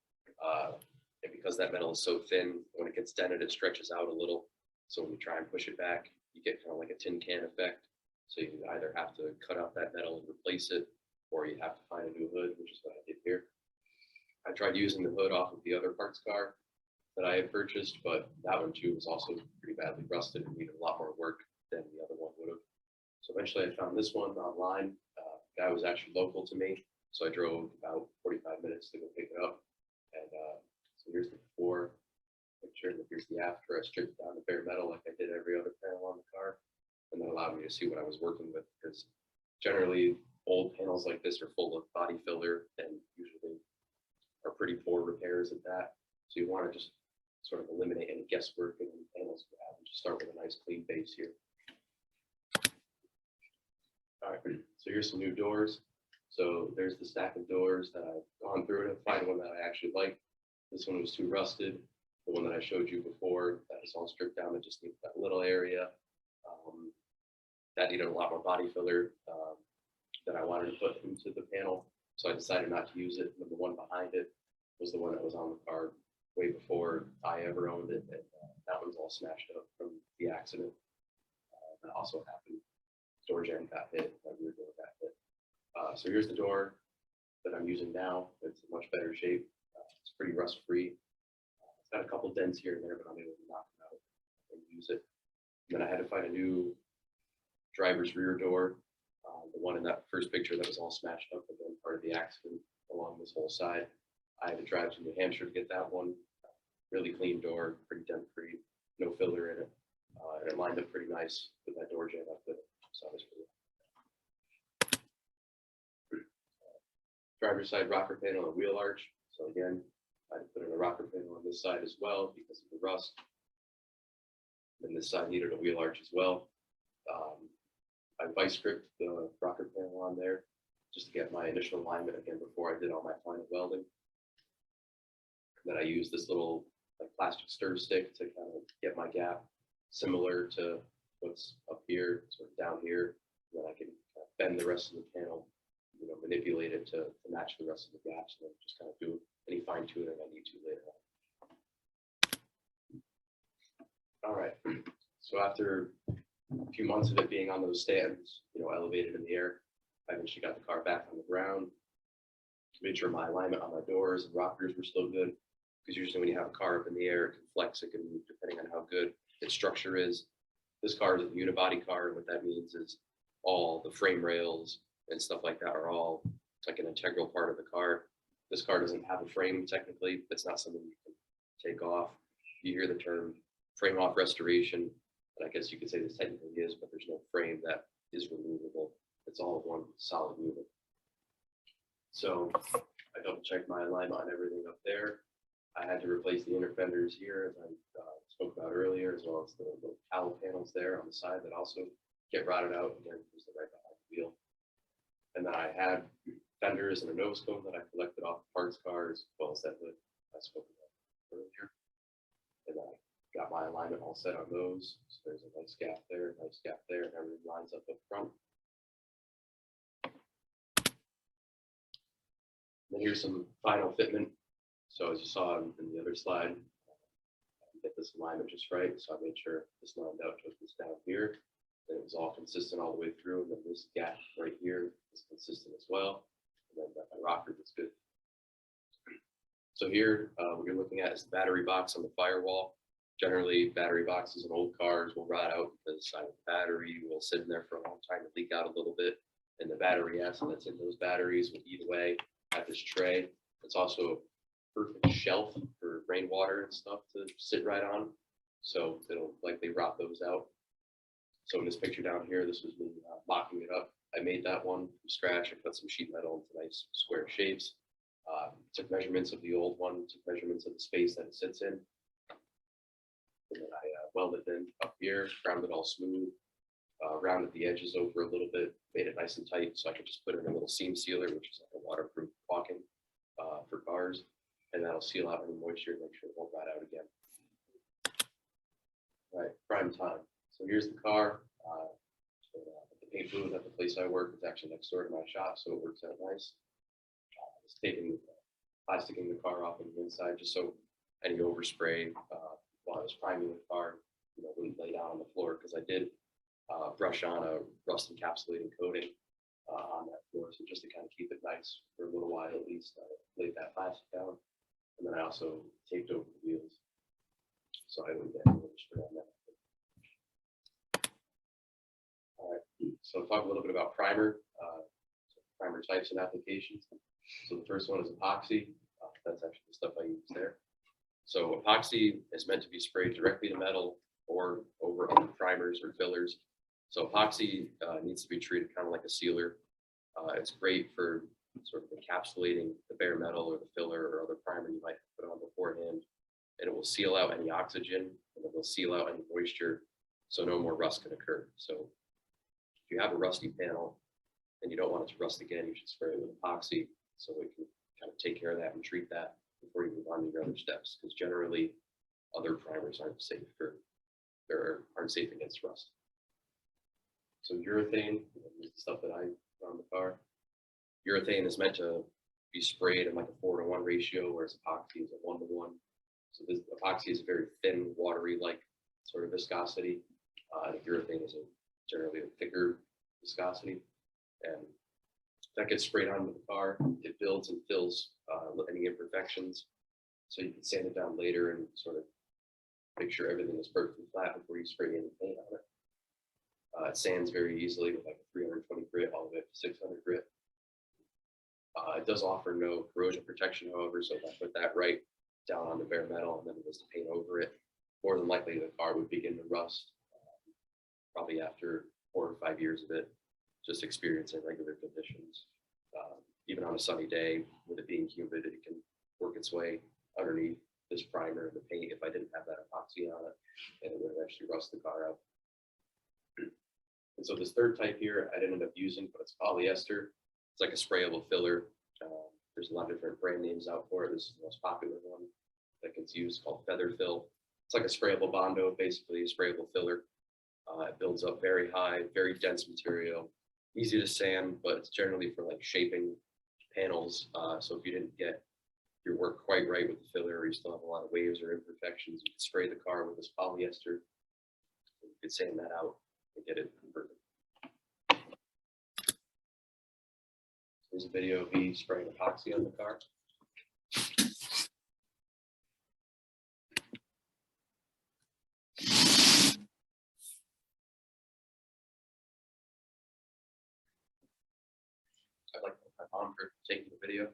And because that metal is so thin, when it gets dented, it stretches out a little. So when you try and push it back, you get kind of like a tin can effect. So you either have to cut out that metal and replace it, or you have to find a new hood, which is what I did here. I tried using the hood off of the other parts car that I had purchased, but that one too was also pretty badly rusted and needed a lot more work than the other one would have. So eventually I found this one online. The guy was actually local to me, so I drove about 45 minutes to go pick it up. And so here's the before picture, and here's the after. I stripped down the bare metal like I did every other panel on the car, and that allowed me to see what I was working with, because generally old panels like this are full of body filler and usually are pretty poor repairs at that. So you want to just sort of eliminate any guesswork in the panels you have and just start with a nice clean base here. All right, so here's some new doors. So there's the stack of doors that I've gone through to find one that I actually like. This one was too rusted. The one that I showed you before, that is all stripped down. It just needs that little area. That needed a lot more body filler that I wanted to put into the panel. So I decided not to use it. And the one behind it was the one that was on the car way before I ever owned it. And that one's all smashed up from the accident. That also happened. Door jamb got hit, my rear door got hit. So here's the door that I'm using now. It's in much better shape. It's pretty rust free. It's got a couple dents here and there, but I'm able to knock them out and use it. And then I had to find a new driver's rear door. The one in that first picture that was all smashed up and then part of the accident along this whole side. I had to drive to New Hampshire to get that one. Really clean door, pretty dent free, no filler in it. And it lined up pretty nice with that door jamb up with it. So I was really driver's side rocker panel and wheel arch. So again, I put in a rocker panel on this side as well because of the rust. And this side needed a wheel arch as well. I vice gripped the rocker panel on there just to get my initial alignment again before I did all my final welding. Then I used this little like plastic stir stick to kind of get my gap similar to what's up here, sort of down here. And then I can kind of bend the rest of the panel, manipulate it to match the rest of the gaps, and then just kind of do any fine tuning I need to later on. All right. So after a few months of it being on those stands, elevated in the air, I eventually got the car back on the ground, made sure my alignment on my doors and rockers were still good. Because usually when you have a car up in the air, it can flex, it can move depending on how good its structure is. This car is a unibody car, and what that means is all the frame rails and stuff like that are all like an integral part of the car. This car doesn't have a frame technically. It's not something you can take off. You hear the term frame off restoration, and I guess you could say this technically is, but there's no frame that is removable. It's all one solid unit. So I double checked my alignment on everything up there. I had to replace the inner fenders here, as I spoke about earlier, as well as the little cowl panels there on the side that also get rotted out. Again, there's the right behind the wheel. And then I had fenders and a nose cone that I collected off parts cars, as well as that hood I spoke about earlier. And then I got my alignment all set on those. So there's a nice gap there, and everything lines up front. And then here's some final fitment. So as you saw in the other slide, get this alignment just right. So I made sure this lined out took this down here. And it was all consistent all the way through. And then this gap right here is consistent as well. And then my rocker is good. So here, what you're looking at is the battery box on the firewall. Generally, battery boxes in old cars will rot out because the battery will sit in there for a long time and leak out a little bit. And the battery acid that's in those batteries will eat away at this tray. It's also perfect shelf for rainwater and stuff to sit right on, so it'll likely rot those out. So in this picture down here, this was me mocking it up. I made that one from scratch. I cut some sheet metal into nice square shapes, took measurements of the old one, took measurements of the space that it sits in, and then I welded it in up here, ground it all smooth, rounded the edges over a little bit, made it nice and tight so I could just put in a little seam sealer, which is like a waterproof caulking for cars. And that'll seal out any moisture and make sure it won't rot out again. All right, prime time. So here's the car. The paint booth at the place I work is actually next door to my shop, so it works out nice. Just plasticking the car off on the inside just so any overspray while I was priming the car wouldn't lay down on the floor, because I did brush on a rust encapsulating coating on that floor, so just to kind of keep it nice for a little while at least, I laid that plastic down. And then I also taped over the wheels, so I wouldn't get any moisture on that. All right, so talk a little bit about primer, primer types and applications. So the first one is epoxy. That's actually the stuff I use there. So epoxy is meant to be sprayed directly to metal or over other primers or fillers. So epoxy needs to be treated kind of like a sealer. It's great for sort of encapsulating the bare metal or the filler or other primer you might put on beforehand, and it will seal out any oxygen, and it will seal out any moisture, so no more rust can occur. So if you have a rusty panel and you don't want it to rust again, you should spray it with epoxy so it can kind of take care of that and treat that before you move on to your other steps, because generally other primers aren't safe against rust. So urethane is the stuff that I put on the car. Urethane is meant to be sprayed in like a 4:1 ratio, whereas epoxy is a 1:1. So this epoxy is a very thin, watery-like sort of viscosity. And urethane is generally a thicker viscosity. And That gets sprayed onto the car. It builds and fills any imperfections. So you can sand it down later and sort of make sure everything is perfectly flat before you spray any paint on it. It sands very easily with like a 320 grit all the way up to 600 grit. It does offer no corrosion protection, however, so if I put that right down on the bare metal and then it was to paint over it, more than likely the car would begin to rust probably after 4 or 5 years of it just experiencing regular conditions. Even on a sunny day, with it being humid, it can work its way underneath this primer and the paint if I didn't have that epoxy on it, and it would eventually rust the car out. And so this third type here, I didn't end up using, but it's polyester. It's like a sprayable filler. There's a lot of different brand names out for it. This is the most popular one that gets used, called Feather Fill. It's like a sprayable Bondo, basically a sprayable filler. It builds up very high, very dense material, easy to sand, but it's generally for like shaping panels. So if you didn't get your work quite right with the filler, or you still have a lot of waves or imperfections, you can spray the car with this polyester. You could sand that out and get it perfect. There's a video of me spraying epoxy on the car. I'd like to thank my mom for taking the video.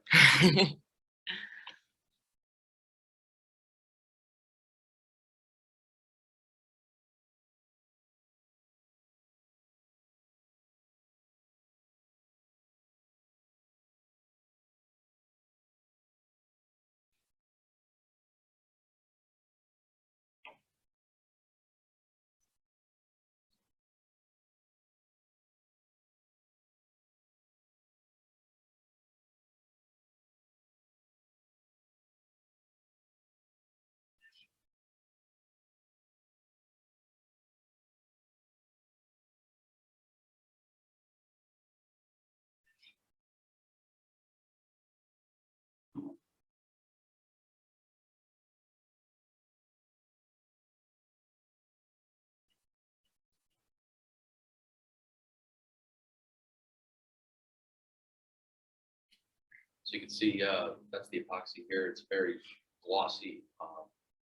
So you can see that's the epoxy here. It's very glossy,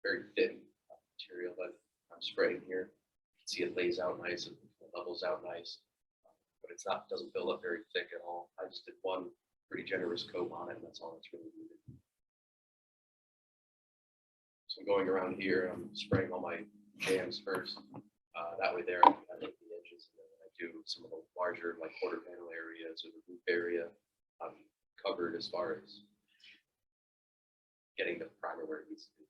very thin material that I'm spraying here. You can see it lays out nice and levels out nice, but it's not, doesn't build up very thick at all. I just did one pretty generous coat on it, and that's all that's really needed. So I'm going around here, I'm spraying all my jams first. That way there, I make the edges, and then I do some of the larger, like quarter panel areas or the roof area. Covered as far as getting the primer where it needs to be.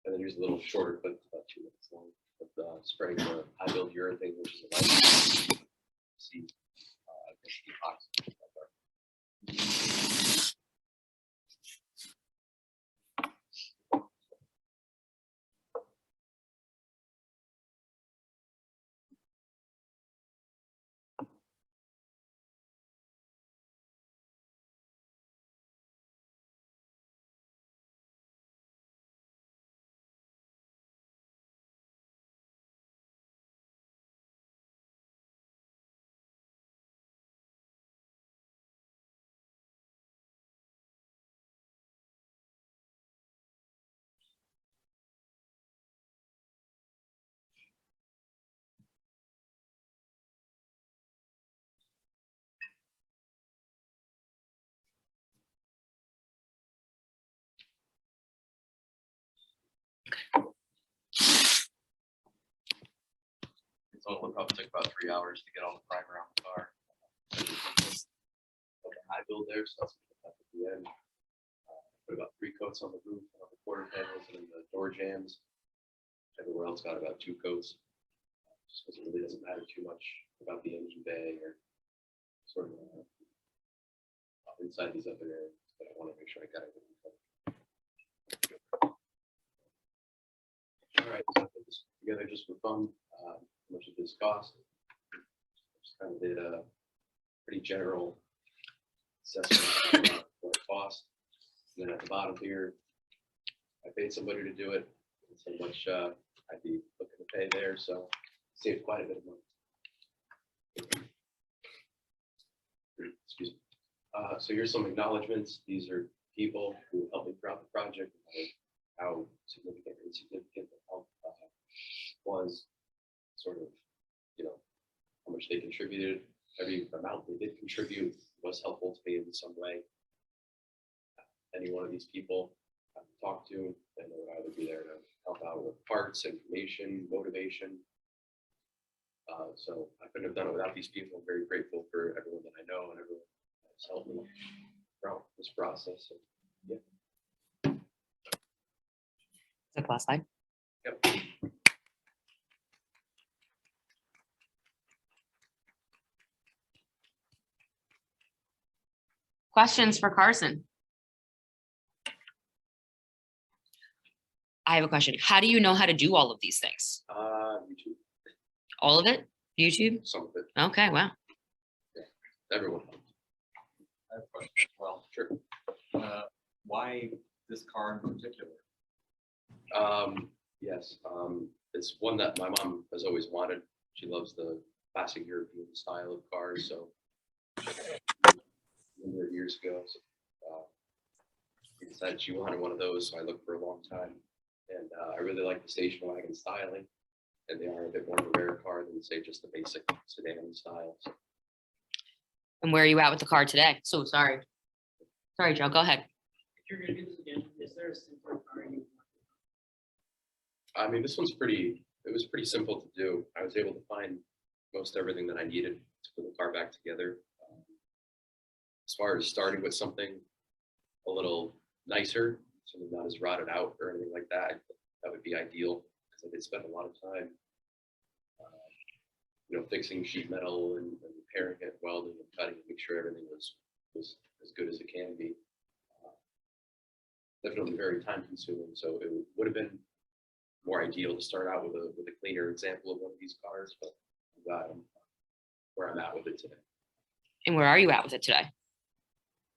And then use a little shorter clip, about 2 minutes long, of spraying the high build urethane, which is a light. See, the epoxy. So it'll probably take about 3 hours to get all the primer on the car. I build there, so that's at the end. Put about 3 coats on the roof, on the quarter panels, and then the door jambs. Everywhere else got about 2 coats. Just because it really doesn't matter too much about the engine bay or sort of inside these other areas, but I want to make sure I got everything covered. All right, so I put this together just for fun. How much did this cost? Just kind of did a pretty general assessment of what it cost. And then at the bottom here, I paid somebody to do it, and so much I'd be looking to pay there, so saved quite a bit of money. Excuse me. So here's some acknowledgements. These are people who helped me throughout the project, how significant and insignificant the help was, sort of, you know, how much they contributed. Every amount they did contribute was helpful to me in some way. Any one of these people I could talk to, and they would either be there to help out with parts, information, motivation. So I couldn't have done it without these people. I'm very grateful for everyone that I know and everyone that's helped me throughout this process. So, yeah. The last slide. Yep. Questions for Carson? I have a question. How do you know how to do all of these things? YouTube, All of it? YouTube? some of it, Okay, wow. everyone helped. I have a question as well. Sure. Why this car in particular? Yes, it's one that my mom has always wanted. She loves the classic European style of cars, so a number of years ago, she decided she wanted one of those, so I looked for a long time. And I really like the station wagon styling, and they are a bit more of a rare car than, say, just the basic sedan style. So, And where are you at with the car today? So sorry. Sorry, Joe, go ahead. If you're gonna do this again, is there a simpler car you? I mean, this one's it was pretty simple to do. I was able to find most everything that I needed to put the car back together. As far as starting with something a little nicer, something not as rotted out or anything like that, that would be ideal, because I did spend a lot of time, fixing sheet metal and repairing it, welding and cutting, to make sure everything was as good as it can be. Definitely very time consuming, so it would have been more ideal to start out with a cleaner example of one of these cars, but I'm glad I'm where I'm at with it today. And where are you at with it today?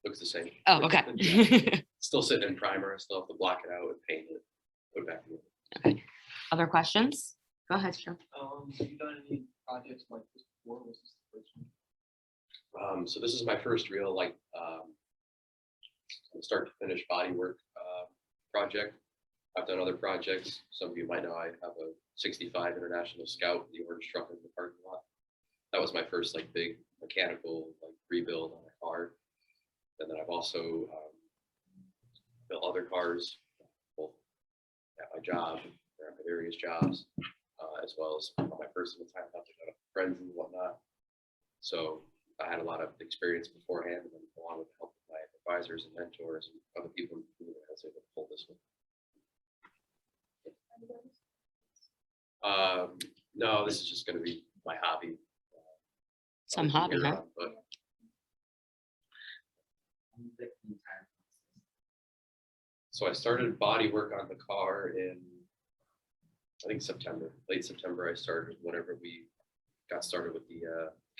Looks the same. Oh, okay. Yeah. Still sitting in primer. I still have to block it out and paint it, put it back in. Okay. Other questions? Go ahead, Joe. Have you done any projects like this before? Was this the first one? So this is my first real start to finish bodywork project. I've done other projects. Some of you might know I have a 65 International Scout, the orange truck in the parking lot. That was my first big mechanical rebuild on a car. And then I've also built other cars, both at my job or at my various jobs, as well as on my personal time, helping out friends and whatnot. So I had a lot of experience beforehand, and then along with the help of my advisors and mentors and other people, I was able to pull this one. No, this is just going to be my hobby. Some hobby, huh? But so I started body work on the car in, I think, September, late September. I started whenever we got started with the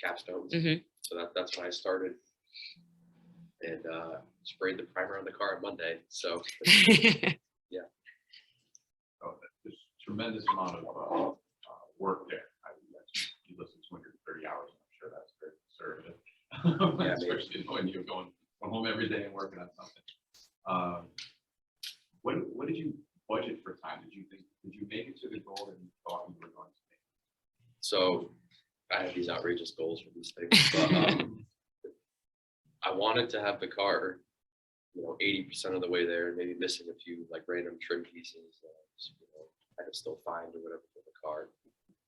capstones. Mm-hmm. So that's when I started, and sprayed the primer on the car on Monday. So yeah. Oh, there's tremendous amount of work there. You listen to 230 hours, I'm sure that's very conservative. Yeah, especially when you're going home every day and working on something. What did you budget for time? Did you make it to the goal that you thought you were going to make? So I have these outrageous goals for these things, but I wanted to have the car 80% of the way there, and maybe missing a few like random trim pieces I could still find or whatever for the car.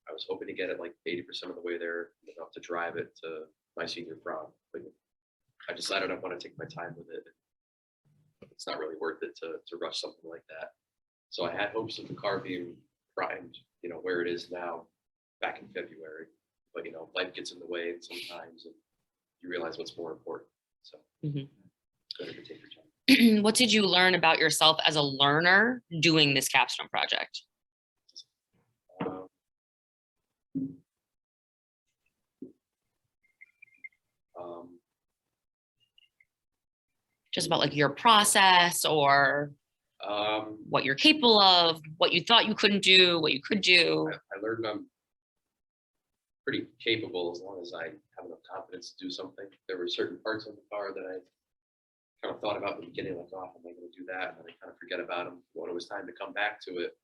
I was hoping to get it like 80% of the way there, enough to drive it to my senior prom. But I decided I want to take my time with it. It's not really worth it to rush something like that. So I had hopes of the car being primed, where it is now back in February. But, life gets in the way sometimes and you realize what's more important. So better to take your time. What did you learn about yourself as a learner doing this capstone project? Just about like your process or what you're capable of, what you thought you couldn't do, what you could do. I learned I'm pretty capable as long as I have enough confidence to do something. There were certain parts of the car that I kind of thought about in the beginning, like, oh, am I going to do that? And then I kind of forget about them. When it was time to come back to it,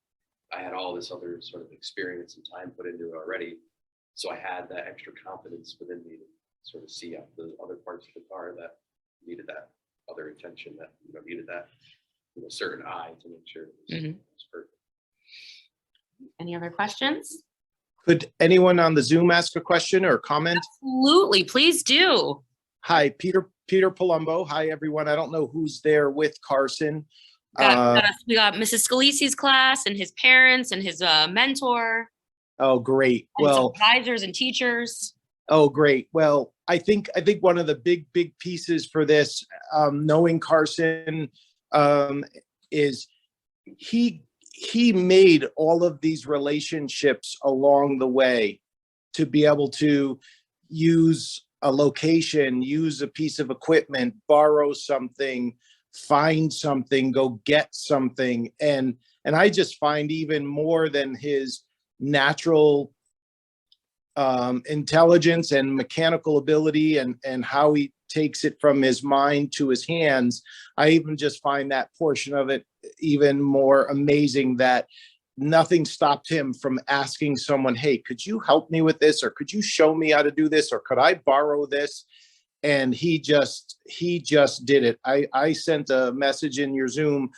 I had all this other sort of experience and time put into it already. So I had that extra confidence within me to sort of see out the other parts of the car that needed that other attention, that needed that certain eye to make sure it was perfect. Any other questions? Could anyone on the Zoom ask a question or comment? Absolutely, please do. Hi, Peter Palumbo. Hi, everyone. I don't know who's there with Carson. We got Mrs. Scalisi's class and his parents and his mentor. Oh, great. And Well, advisors and teachers. Oh, great. Well, I think one of the big pieces for this, knowing Carson, is he made all of these relationships along the way to be able to use a location, use a piece of equipment, borrow something, find something, go get something. And I just find even more than his natural intelligence and mechanical ability and how he takes it from his mind to his hands, I even just find that portion of it even more amazing, that nothing stopped him from asking someone, hey, could you help me with this? Or could you show me how to do this? Or could I borrow this? And he just did it. I sent a message in your Zoom.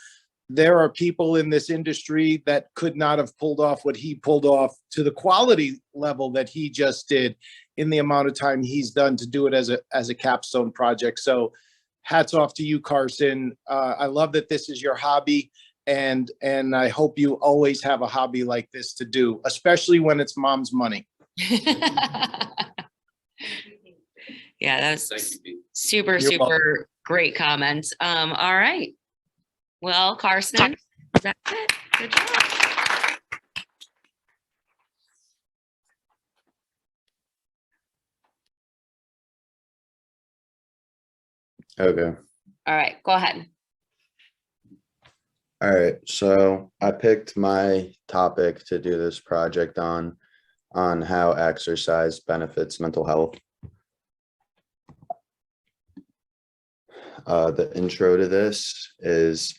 There are people in this industry that could not have pulled off what he pulled off to the quality level that he just did in the amount of time he's done to do it as a capstone project. So hats off to you, Carson. I love that this is your hobby, and I hope you always have a hobby like this to do, especially when it's mom's money. Yeah, that's Thank you, Pete. super great comment. All right. Well, Carson, that's it. Good job. Okay. All right, go ahead. All right. So I picked my topic to do this project on how exercise benefits mental health. The intro to this is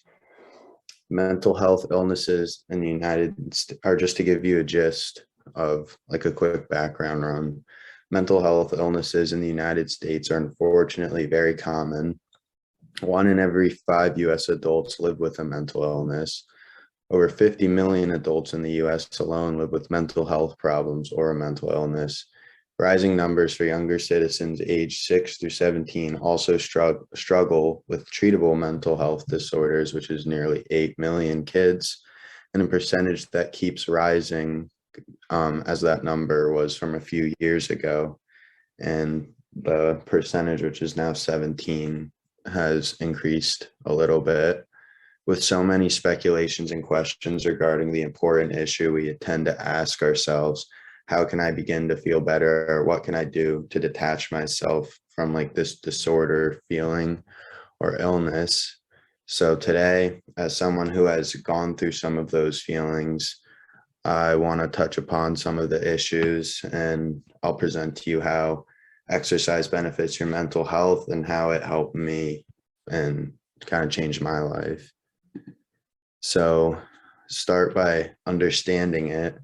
mental health illnesses in the United States, or just to give you a gist of like a quick background on mental health illnesses in the United States are unfortunately very common. 1 in every 5 US adults live with a mental illness. Over 50 million adults in the US alone live with mental health problems or a mental illness. Rising numbers for younger citizens aged 6 through 17 also struggle with treatable mental health disorders, which is nearly 8 million kids, and a percentage that keeps rising as that number was from a few years ago. And the percentage, which is now 17, has increased a little bit. With so many speculations and questions regarding the important issue, we tend to ask ourselves, how can I begin to feel better? Or what can I do to detach myself from like this disorder feeling or illness? So today, as someone who has gone through some of those feelings, I want to touch upon some of the issues, and I'll present to you how exercise benefits your mental health and how it helped me and kind of changed my life. So start by understanding it.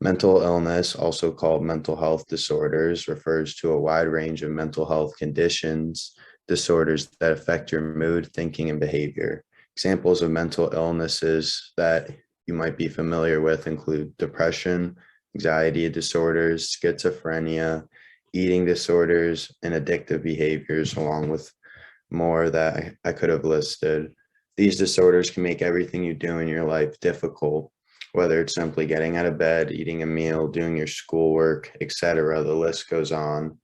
Mental illness, also called mental health disorders, refers to a wide range of mental health conditions disorders that affect your mood, thinking, and behavior. Examples of mental illnesses that you might be familiar with include depression, anxiety disorders, schizophrenia, eating disorders, and addictive behaviors, along with more that I could have listed. These disorders can make everything you do in your life difficult, whether it's simply getting out of bed, eating a meal, doing your schoolwork, etc. The list goes on.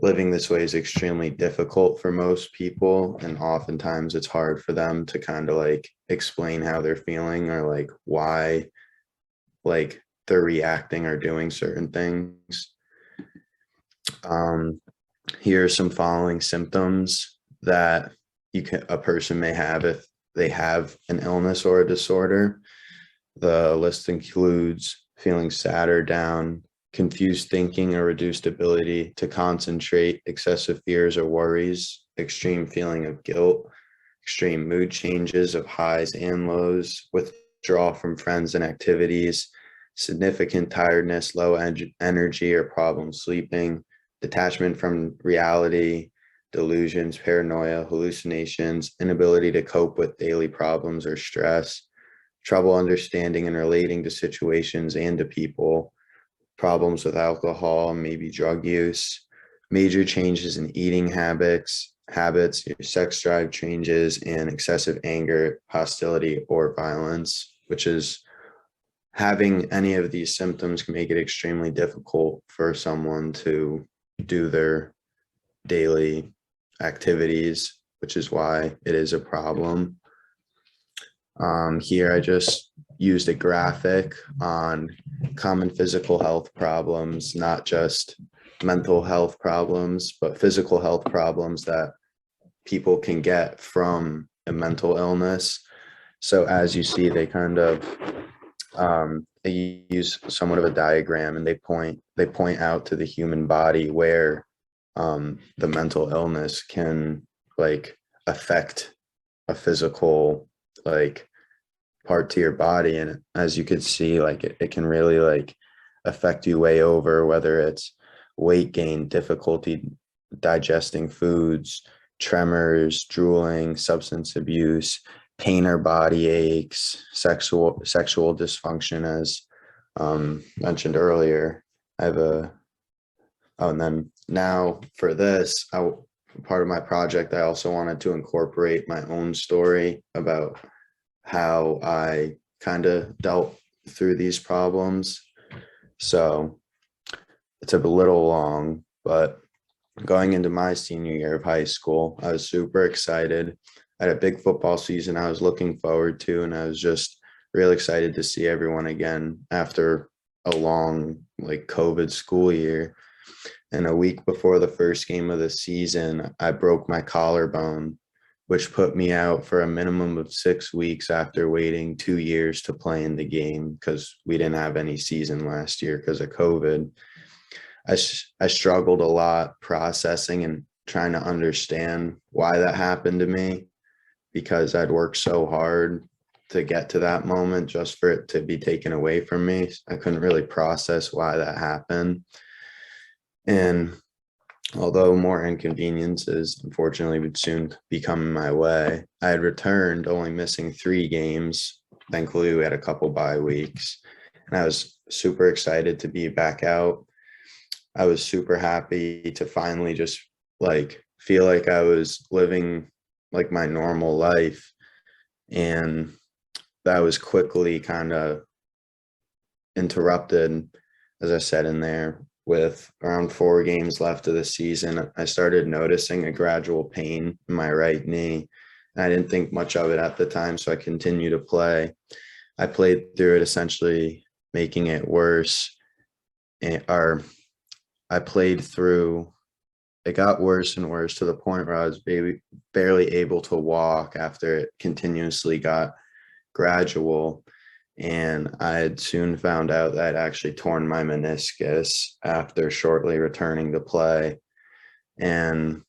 Living this way is extremely difficult for most people, and oftentimes it's hard for them to kind of like explain how they're feeling or like why like they're reacting or doing certain things. Here are some following symptoms that a person may have if they have an illness or a disorder. The list includes feeling sad or down, confused thinking or reduced ability to concentrate, excessive fears or worries, extreme feeling of guilt, extreme mood changes of highs and lows, withdrawal from friends and activities, significant tiredness, low energy or problem sleeping, detachment from reality, delusions, paranoia, hallucinations, inability to cope with daily problems or stress, trouble understanding and relating to situations and to people, problems with alcohol, maybe drug use, major changes in eating habits, your sex drive changes, and excessive anger, hostility, or violence, which is having any of these symptoms can make it extremely difficult for someone to do their daily activities, which is why it is a problem. Here I just used a graphic on common physical health problems, not just mental health problems, but physical health problems that people can get from a mental illness. So as you see, they kind of they use somewhat of a diagram, and they point out to the human body where the mental illness can like affect a physical like part to your body. And as you could see, like it can really like affect you way over, whether it's weight gain, difficulty digesting foods, tremors, drooling, substance abuse, pain or body aches, sexual dysfunction, as mentioned earlier. And then now for this, part of my project, I also wanted to incorporate my own story about how I kind of dealt through these problems. So it's a little long, but going into my senior year of high school, I was super excited. I had a big football season I was looking forward to, and I was just really excited to see everyone again after a long like COVID school year. And a week before the first game of the season, I broke my collarbone, which put me out for a minimum of 6 weeks after waiting 2 years to play in the game, because we didn't have any season last year because of COVID. I struggled a lot processing and trying to understand why that happened to me, because I'd worked so hard to get to that moment just for it to be taken away from me. I couldn't really process why that happened. And although more inconveniences unfortunately would soon be coming my way, I had returned only missing 3 games. Thankfully, we had a couple bye weeks, and I was super excited to be back out. I was super happy to finally just like feel like I was living like my normal life. And that was quickly kind of interrupted, as I said in there, with around 4 games left of the season. I started noticing a gradual pain in my right knee. I didn't think much of it at the time, so I continued to play. I played through it, essentially making it worse. I played through, it got worse and worse to the point where I was barely able to walk after it continuously got gradual. And I had soon found out that I'd actually torn my meniscus after shortly returning to play. And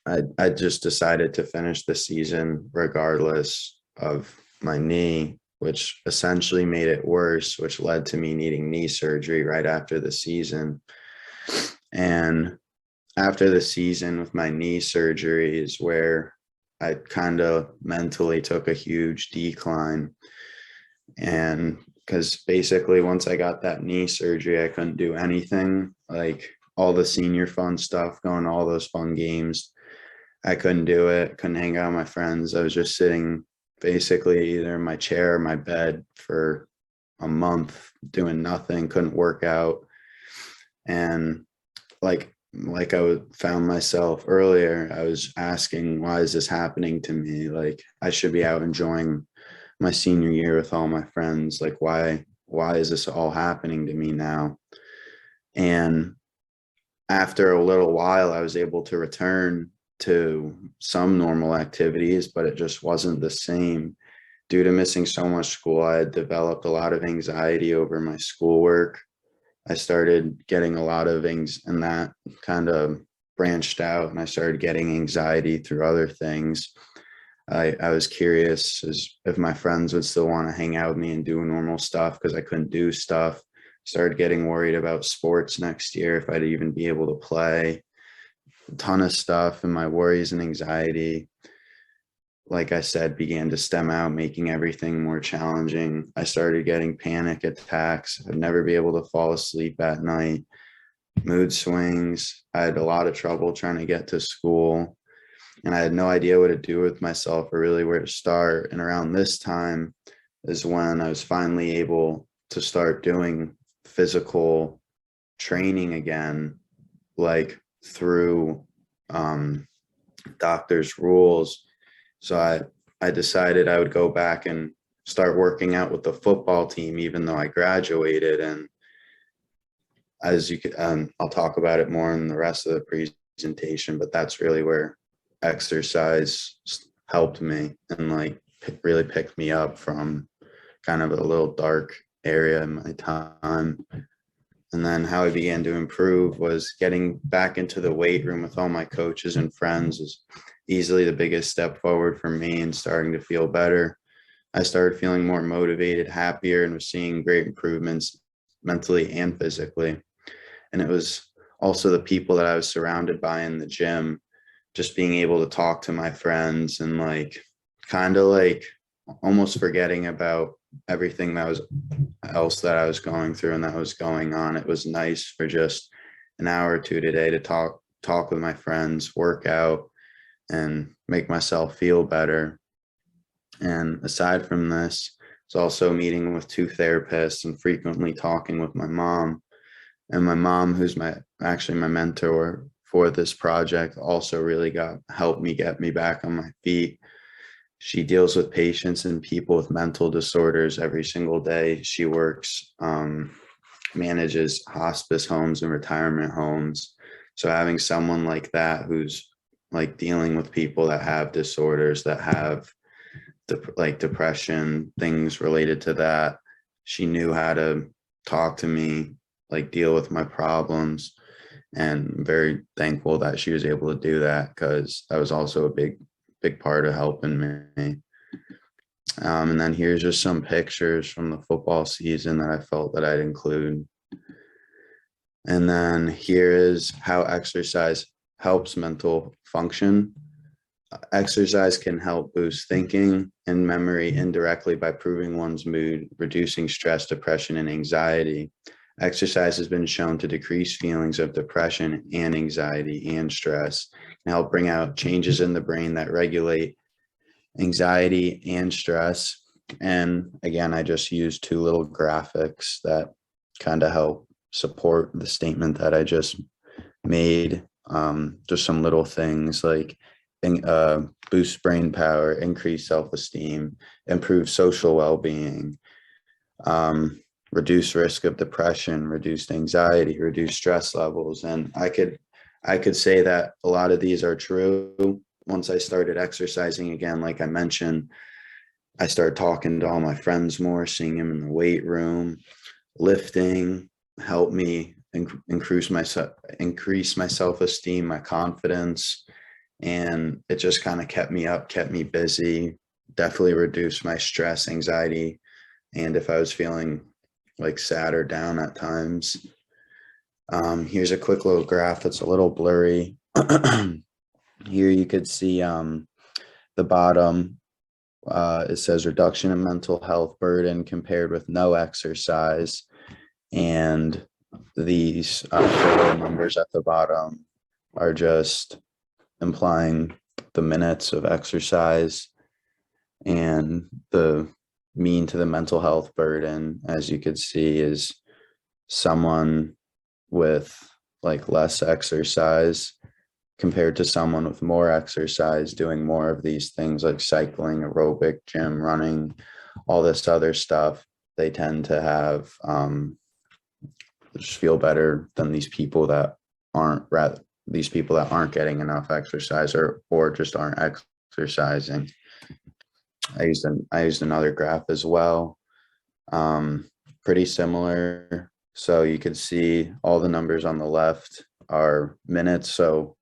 I just decided to finish the season regardless of my knee, which essentially made it worse, which led to me needing knee surgery right after the season. And after the season with my knee surgery is where I kind of mentally took a huge decline. And because basically once I got that knee surgery, I couldn't do anything, like all the senior fun stuff, going to all those fun games. I couldn't do it, couldn't hang out with my friends. I was just sitting basically either in my chair or my bed for a month doing nothing, couldn't work out. And like found myself earlier, I was asking, why is this happening to me? Like, I should be out enjoying my senior year with all my friends. Like, why is this all happening to me now? And after a little while, I was able to return to some normal activities, but it just wasn't the same. Due to missing so much school, I had developed a lot of anxiety over my schoolwork. I started getting a lot of things, and that kind of branched out, and I started getting anxiety through other things. I was curious as if my friends would still want to hang out with me and do normal stuff because I couldn't do stuff. Started getting worried about sports next year, if I'd even be able to play. A ton of stuff, and my worries and anxiety, like I said, began to stem out, making everything more challenging. I started getting panic attacks. I'd never be able to fall asleep at night. Mood swings. I had a lot of trouble trying to get to school, and I had no idea what to do with myself or really where to start. And around this time is when I was finally able to start doing physical training again, like through doctor's rules. So I decided I would go back and start working out with the football team, even though I graduated. And as you can, I'll talk about it more in the rest of the presentation, but that's really where exercise helped me and like really picked me up from kind of a little dark area in my time. And then how I began to improve was getting back into the weight room with all my coaches and friends was easily the biggest step forward for me and starting to feel better. I started feeling more motivated, happier, and was seeing great improvements mentally and physically. And it was also the people that I was surrounded by in the gym, just being able to talk to my friends and like kind of like almost forgetting about everything that was else that I was going through and that was going on. It was nice for just an hour or two today to talk with my friends, work out, and make myself feel better. And aside from this, it's also meeting with 2 therapists and frequently talking with my mom. And my mom, who's actually my mentor for this project, also really helped me get me back on my feet. She deals with patients and people with mental disorders every single day. She works, manages hospice homes and retirement homes. So having someone like that who's like dealing with people that have disorders, that have like depression, things related to that, she knew how to talk to me, like deal with my problems. And I'm very thankful that she was able to do that, because that was also a big part of helping me. And then here's just some pictures from the football season that I felt that I'd include. And then here is how exercise helps mental function. Exercise can help boost thinking and memory indirectly by improving one's mood, reducing stress, depression, and anxiety. Exercise has been shown to decrease feelings of depression and anxiety and stress, and help bring out changes in the brain that regulate anxiety and stress. And again, I just used 2 little graphics that kind of help support the statement that I just made. Just some little things like boost brain power, increase self-esteem, improve social well-being, reduce risk of depression, reduced anxiety, reduce stress levels. And I could say that a lot of these are true. Once I started exercising again, like I mentioned, I started talking to all my friends more, seeing them in the weight room. Lifting helped me increase my self-esteem, my confidence, and it just kind of kept me up, kept me busy, definitely reduced my stress, anxiety, and if I was feeling like sad or down at times. Here's a quick little graph that's a little blurry. Here you could see the bottom. It says reduction in mental health burden compared with no exercise. And these total numbers at the bottom are just implying the minutes of exercise, and the mean to the mental health burden, as you could see, is someone with like less exercise compared to someone with more exercise, doing more of these things like cycling, aerobic, gym, running, all this other stuff. They tend to have just feel better than these people that aren't getting enough exercise or just aren't exercising. I used another graph as well. Pretty similar. So you can see all the numbers on the left are minutes. So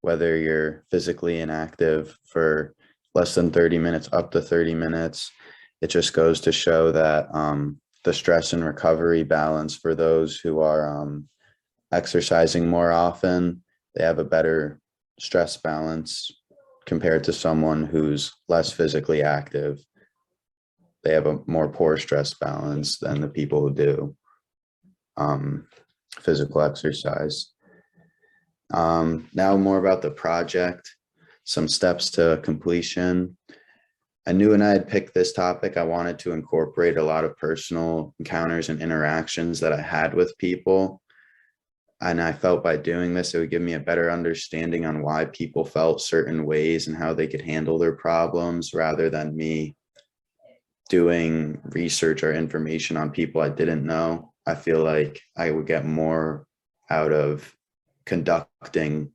whether you're physically inactive for less than 30 minutes, up to 30 minutes, it just goes to show that the stress and recovery balance for those who are exercising more often, they have a better stress balance compared to someone who's less physically active. They have a more poor stress balance than the people who do physical exercise. Now more about the project, some steps to completion. I knew when I had picked this topic, I wanted to incorporate a lot of personal encounters and interactions that I had with people. And I felt by doing this, it would give me a better understanding on why people felt certain ways and how they could handle their problems, rather than me doing research or information on people I didn't know. I feel like I would get more out of conducting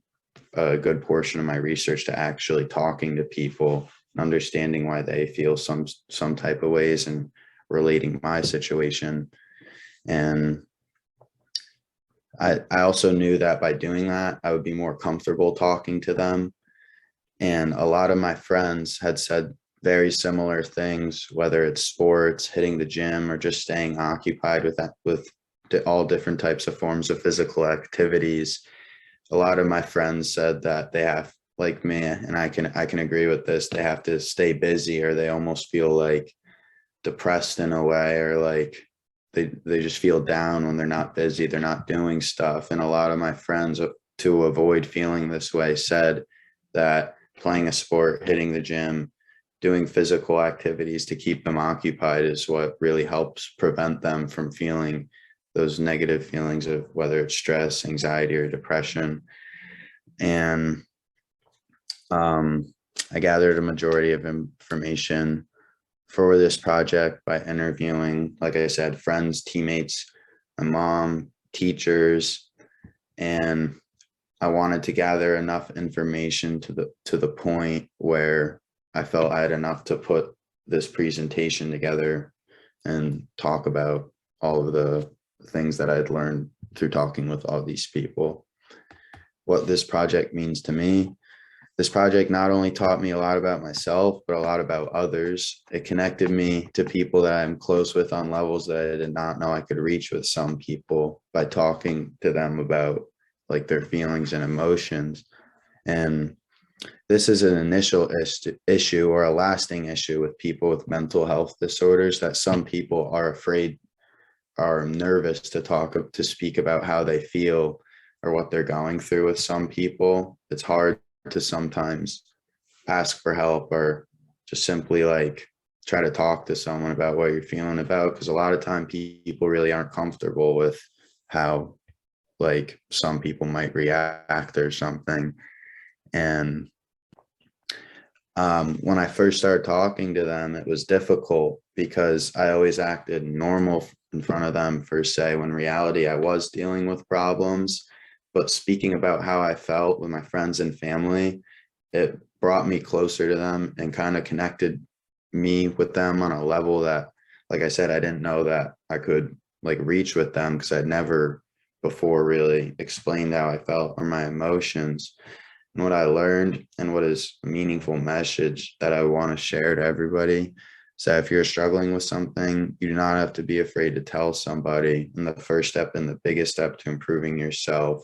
a good portion of my research to actually talking to people, understanding why they feel some type of ways and relating my situation. And I also knew that by doing that, I would be more comfortable talking to them. And a lot of my friends had said very similar things, whether it's sports, hitting the gym, or just staying occupied with all different types of forms of physical activities. A lot of my friends said that they have, like me, and I can agree with this, they have to stay busy, or they almost feel like depressed in a way, or like they just feel down when they're not busy, they're not doing stuff. And a lot of my friends, to avoid feeling this way, said that playing a sport, hitting the gym, doing physical activities to keep them occupied is what really helps prevent them from feeling those negative feelings of whether it's stress, anxiety, or depression. And I gathered a majority of information for this project by interviewing, like I said, friends, teammates, my mom, teachers, and I wanted to gather enough information to the point where I felt I had enough to put this presentation together and talk about all of the things that I'd learned through talking with all these people. What this project means to me. This project not only taught me a lot about myself, but a lot about others. It connected me to people that I'm close with on levels that I did not know I could reach with some people, by talking to them about like their feelings and emotions. And this is an initial issue or a lasting issue with people with mental health disorders, that some people are afraid, are nervous to speak about how they feel or what they're going through. With some people, it's hard to sometimes ask for help, or just simply like try to talk to someone about what you're feeling about, because a lot of time people really aren't comfortable with how like some people might react or something. And when I first started talking to them, it was difficult because I always acted normal in front of them per se, when in reality I was dealing with problems. But speaking about how I felt with my friends and family, it brought me closer to them and kind of connected me with them on a level that, like I said, I didn't know that I could like reach with them, because I'd never before really explained how I felt or my emotions. And what I learned, and what is a meaningful message that I want to share to everybody, So if you're struggling with something, you do not have to be afraid to tell somebody. And the first step and the biggest step to improving yourself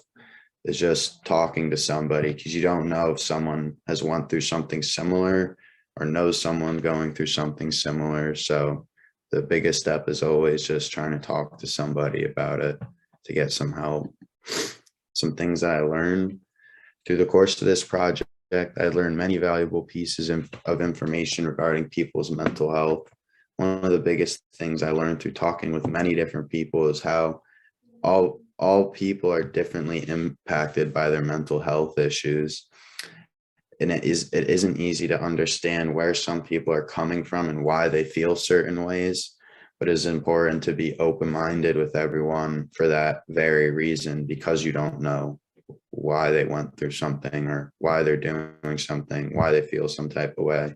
is just talking to somebody, because you don't know if someone has went through something similar or knows someone going through something similar. So the biggest step is always just trying to talk to somebody about it to get some help. Some things that I learned through the course of this project, I learned many valuable pieces of information regarding people's mental health. One of the biggest things I learned through talking with many different people is how all people are differently impacted by their mental health issues. And it isn't easy to understand where some people are coming from and why they feel certain ways, but it's important to be open-minded with everyone for that very reason, because you don't know why they went through something or why they're doing something, why they feel some type of way.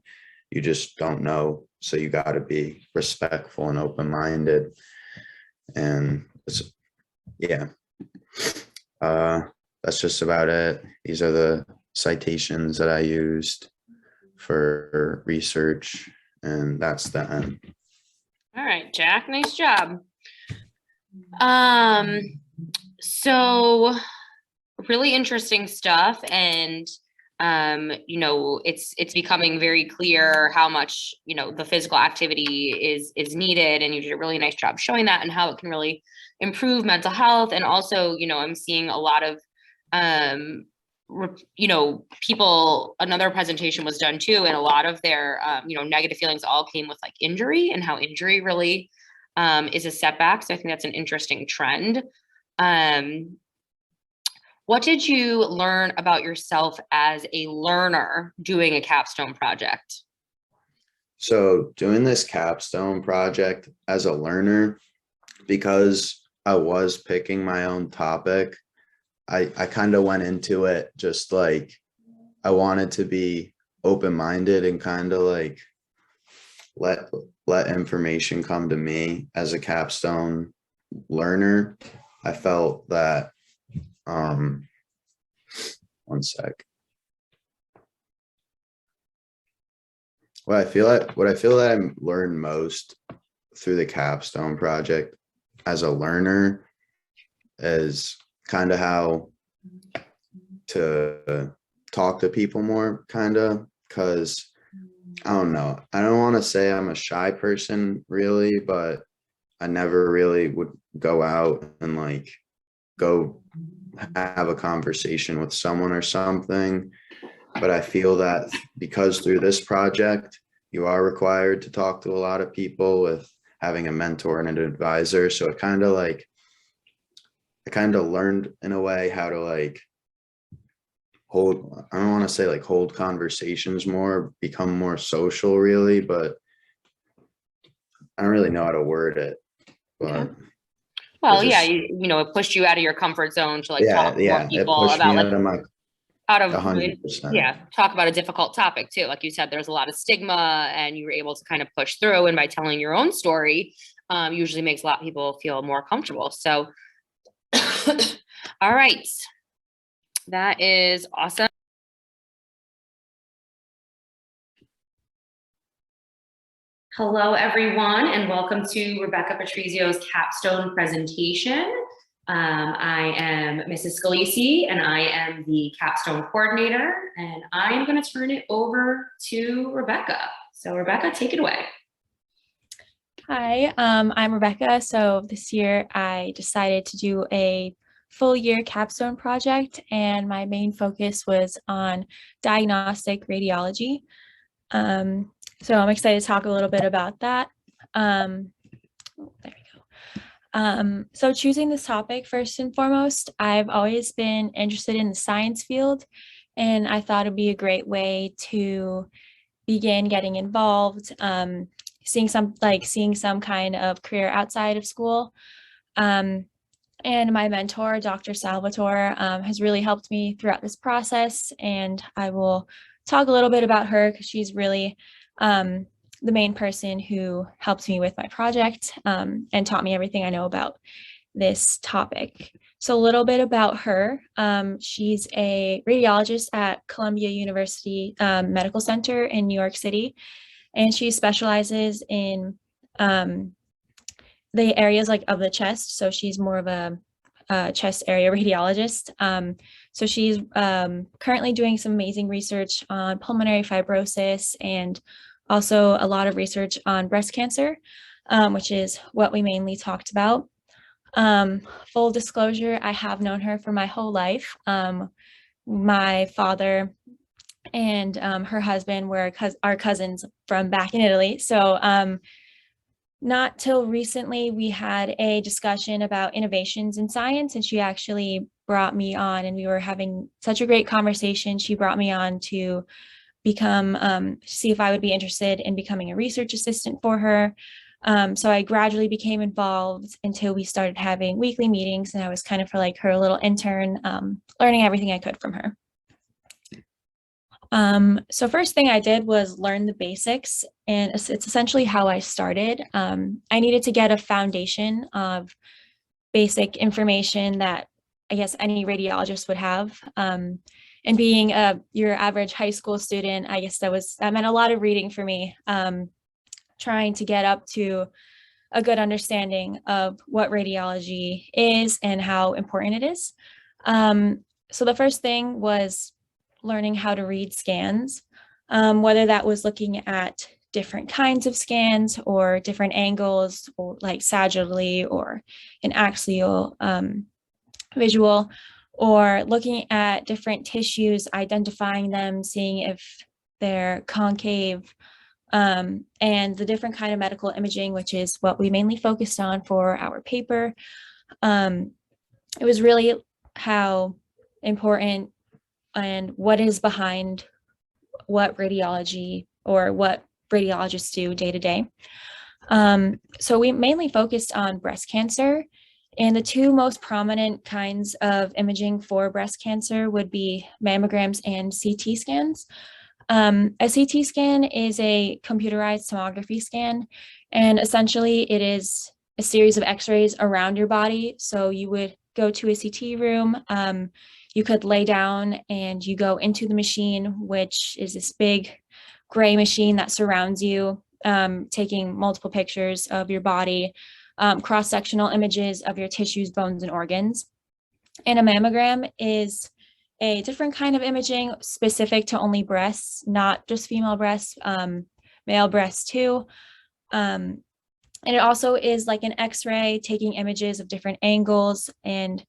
You just don't know. So you got to be respectful and open-minded. And yeah, that's just about it. These are the citations that I used for research, and that's the end. All right, Jack, nice job. So really interesting stuff. And, it's becoming very clear how much, the physical activity is needed. And you did a really nice job showing that and how it can really improve mental health. And also, I'm seeing a lot of, people, another presentation was done too. And a lot of their, negative feelings all came with like injury, and how injury really is a setback. So I think that's an interesting trend. What did you learn about yourself as a learner doing a capstone project? So doing this capstone project as a learner, because I was picking my own topic, I kind of went into it just like I wanted to be open-minded and kind of like let information come to me as a capstone learner. I felt that one sec. What I feel that I learned most through the capstone project as a learner is kind of how to talk to people more, kind of, because I don't know. I don't want to say I'm a shy person really, but I never really would go out and like go have a conversation with someone or something. But I feel that because through this project, you are required to talk to a lot of people with having a mentor and an advisor. So it kind of like, I kind of learned in a way how to like hold, I don't want to say like hold conversations more, become more social really, but I don't really know how to word it. But Okay. Well, just, yeah, it pushed you out of your comfort zone to like talk to more it people pushed about me like out of my out of 100%. yeah, talk about a difficult topic too. Like you said, there's a lot of stigma, and you were able to kind of push through. And by telling your own story, usually makes a lot of people feel more comfortable. So, all right, that is awesome. Hello, everyone, and welcome to Rebecca Patrizio's capstone presentation. I am Mrs. Scalisi, and I am the capstone coordinator, and I am going to turn it over to Rebecca. So Rebecca, take it away. Hi, I'm Rebecca. So this year I decided to do a full year capstone project, and my main focus was on diagnostic radiology. So I'm excited to talk a little bit about that. There we go. So choosing this topic, first and foremost, I've always been interested in the science field, and I thought it'd be a great way to begin getting involved, seeing some kind of career outside of school. And my mentor, Dr. Salvatore, has really helped me throughout this process, and I will talk a little bit about her because she's really the main person who helped me with my project and taught me everything I know about this topic. So a little bit about her. She's a radiologist at Columbia University Medical Center in New York City, and she specializes in the areas like of the chest. So she's more of a chest area radiologist. So she's currently doing some amazing research on pulmonary fibrosis and also a lot of research on breast cancer, which is what we mainly talked about. Full disclosure, I have known her for my whole life. My father and her husband were our cousins from back in Italy. So not till recently we had a discussion about innovations in science, and she actually brought me on, and we were having such a great conversation. She brought me on to become, see if I would be interested in becoming a research assistant for her. So I gradually became involved until we started having weekly meetings, and I was kind of like her little intern, learning everything I could from her. So first thing I did was learn the basics, and it's essentially how I started. I needed to get a foundation of basic information that I guess any radiologist would have. And being your average high school student, I guess that meant a lot of reading for me, trying to get up to a good understanding of what radiology is and how important it is. So the first thing was learning how to read scans, whether that was looking at different kinds of scans or different angles, or like sagittally or an axial visual, or looking at different tissues, identifying them, seeing if they're concave, and the different kind of medical imaging, which is what we mainly focused on for our paper. It was really how important and what is behind what radiology or what radiologists do day to day. So we mainly focused on breast cancer, and the two most prominent kinds of imaging for breast cancer would be mammograms and CT scans. A CT scan is a computerized tomography scan, and essentially it is a series of x-rays around your body. So you would go to a CT room, you could lay down and you go into the machine, which is this big gray machine that surrounds you, taking multiple pictures of your body, cross-sectional images of your tissues, bones, and organs. And a mammogram is a different kind of imaging specific to only breasts, not just female breasts, male breasts too. And it also is like an x-ray, taking images of different angles. And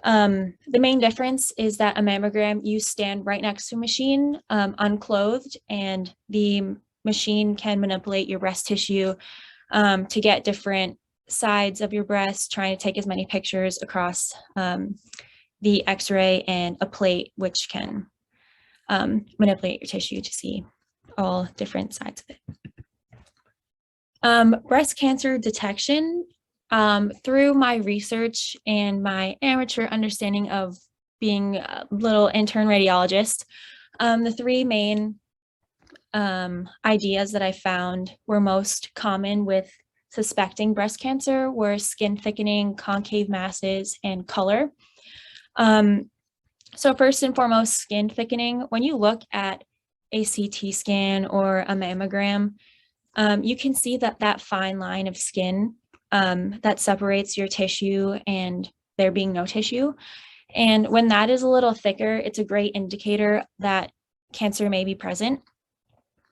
the main difference is that a mammogram, you stand right next to a machine, unclothed, and the machine can manipulate your breast tissue to get different sides of your breast, trying to take as many pictures across the x-ray and a plate, which can manipulate your tissue to see all different sides of it. Breast cancer detection, through my research and my amateur understanding of being a little intern radiologist, the three main ideas that I found were most common with suspecting breast cancer were skin thickening, concave masses, and color. So first and foremost, skin thickening. When you look at a CT scan or a mammogram, you can see that fine line of skin that separates your tissue and there being no tissue. And when that is a little thicker, it's a great indicator that cancer may be present.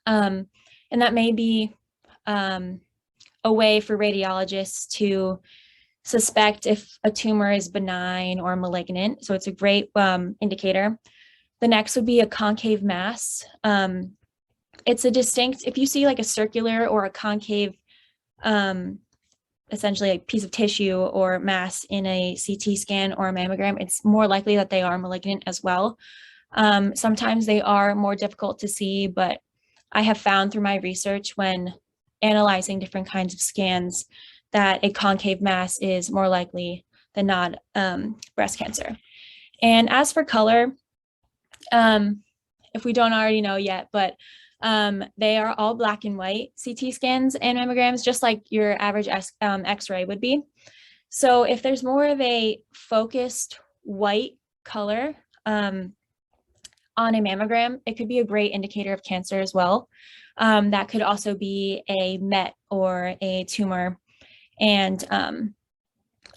And that may be a way for radiologists to suspect if a tumor is benign or malignant. So it's a great indicator. The next would be a concave mass. It's a distinct, if you see like a circular or a concave, essentially a piece of tissue or mass in a CT scan or a mammogram, it's more likely that they are malignant as well. Sometimes they are more difficult to see, but I have found through my research when analyzing different kinds of scans that a concave mass is more likely than not breast cancer. And as for color, if we don't already know yet, but they are all black and white CT scans and mammograms, just like your average x-ray would be. So if there's more of a focused white color on a mammogram, it could be a great indicator of cancer as well. That could also be a met or a tumor. And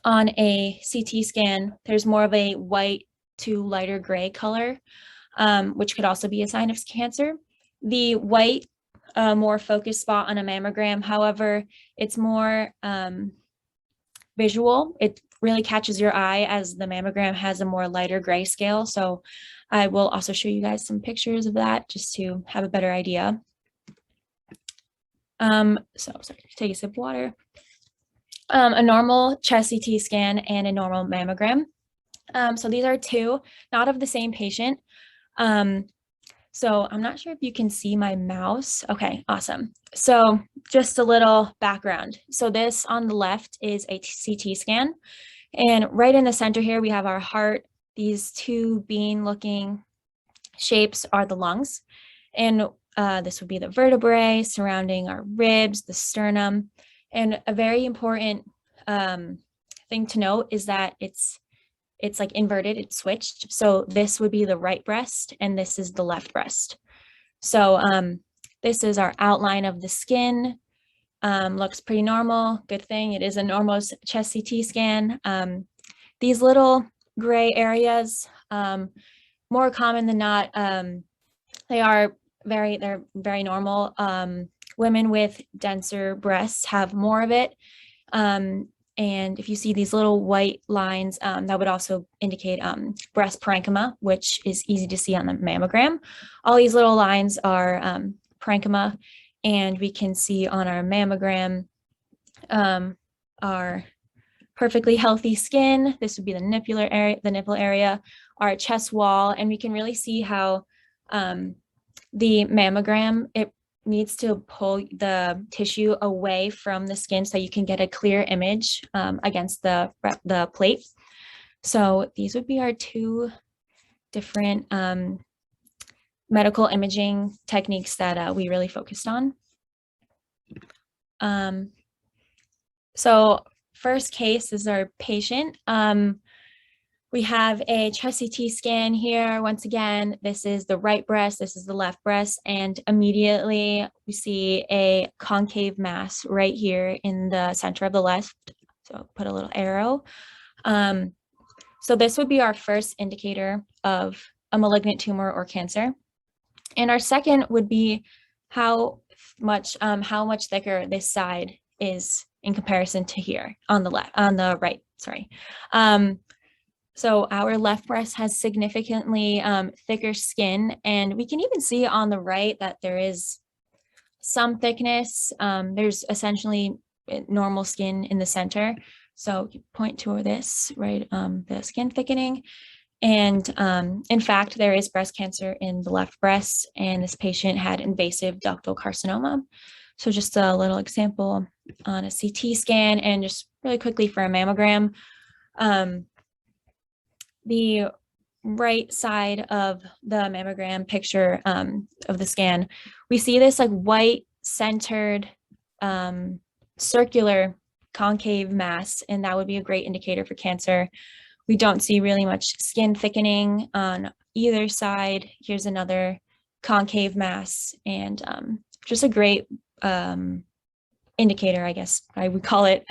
on a CT scan, there's more of a white to lighter gray color, which could also be a sign of cancer. The white, more focused spot on a mammogram, however, it's more visual. It really catches your eye as the mammogram has a more lighter gray scale. So I will also show you guys some pictures of that just to have a better idea. Sorry, take a sip of water. A normal chest CT scan and a normal mammogram. So these are two, not of the same patient. So I'm not sure if you can see my mouse. Okay, awesome. So just a little background. So this on the left is a CT scan. And right in the center here, we have our heart. These two bean looking shapes are the lungs. And this would be the vertebrae surrounding our ribs, the sternum. And a very important thing to note is that it's like inverted, it's switched. So this would be the right breast and this is the left breast. So this is our outline of the skin. Looks pretty normal, good thing. It is a normal chest CT scan. These little gray areas, more common than not, they're very normal. Women with denser breasts have more of it. And if you see these little white lines, that would also indicate breast parenchyma, which is easy to see on the mammogram. All these little lines are parenchyma, and we can see on our mammogram our perfectly healthy skin. This would be the nipple area, our chest wall, and we can really see how the mammogram, it needs to pull the tissue away from the skin so you can get a clear image against the plate. So these would be our two different medical imaging techniques that we really focused on. So first case is our patient. We have a chest CT scan here. Once again, this is the right breast, this is the left breast, and immediately we see a concave mass right here in the center of the left. So put a little arrow. So this would be our first indicator of a malignant tumor or cancer. And our second would be how much thicker this side is in comparison to here on the right, sorry. So our left breast has significantly thicker skin, and we can even see on the right that there is some thickness. There's essentially normal skin in the center. So you point to this, right, the skin thickening. And in fact, there is breast cancer in the left breast, and this patient had invasive ductal carcinoma. So just a little example on a CT scan, and just really quickly for a mammogram. The right side of the mammogram picture of the scan, we see this like white centered circular concave mass, and that would be a great indicator for cancer. We don't see really much skin thickening on either side. Here's another concave mass, and just a great indicator, I guess I would call it,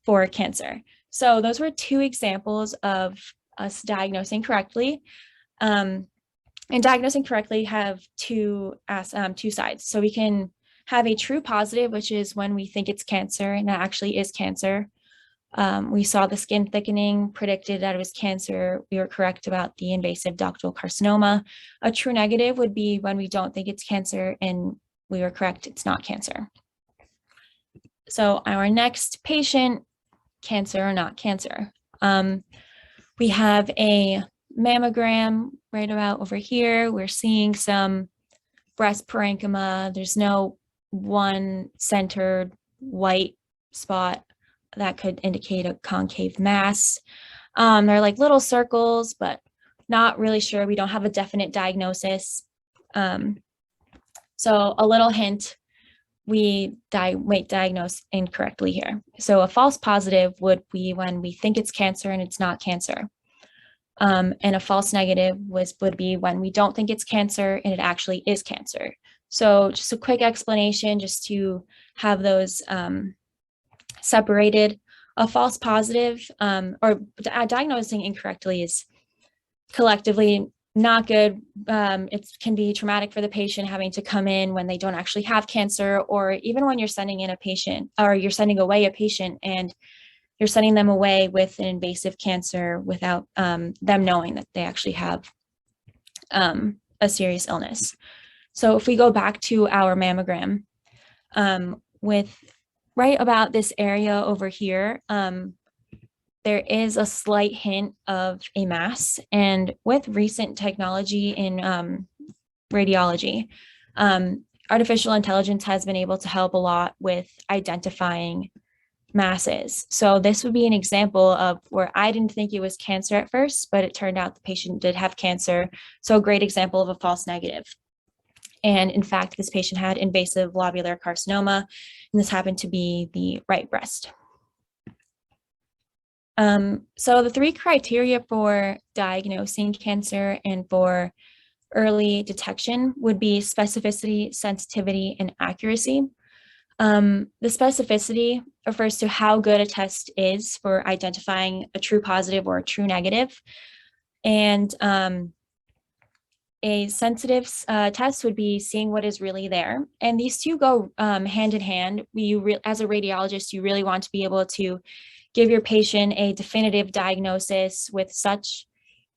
for cancer. So those were two examples of us diagnosing correctly. And diagnosing correctly have two sides. So we can have a true positive, which is when we think it's cancer and it actually is cancer. We saw the skin thickening, predicted that it was cancer. We were correct about the invasive ductal carcinoma. A true negative would be when we don't think it's cancer and we were correct, it's not cancer. So our next patient, cancer or not cancer. We have a mammogram right about over here. We're seeing some breast parenchyma. There's no one centered white spot that could indicate a concave mass. They're like little circles, but not really sure. We don't have a definite diagnosis. So a little hint, we might diagnose incorrectly here. So a false positive would be when we think it's cancer and it's not cancer. And a false negative would be when we don't think it's cancer and it actually is cancer. So just a quick explanation just to have those separated. A false positive or diagnosing incorrectly is collectively not good. It can be traumatic for the patient having to come in when they don't actually have cancer, or even when you're sending in a patient or you're sending away a patient and you're sending them away with an invasive cancer without them knowing that they actually have a serious illness. So if we go back to our mammogram, with right about this area over here, there is a slight hint of a mass. And with recent technology in radiology, artificial intelligence has been able to help a lot with identifying masses. So this would be an example of where I didn't think it was cancer at first, but it turned out the patient did have cancer. So a great example of a false negative. And in fact, this patient had invasive lobular carcinoma, and this happened to be the right breast. So the three criteria for diagnosing cancer and for early detection would be specificity, sensitivity, and accuracy. The specificity refers to how good a test is for identifying a true positive or a true negative. And a sensitive test would be seeing what is really there. And these two go hand in hand. As a radiologist, you really want to be able to give your patient a definitive diagnosis with such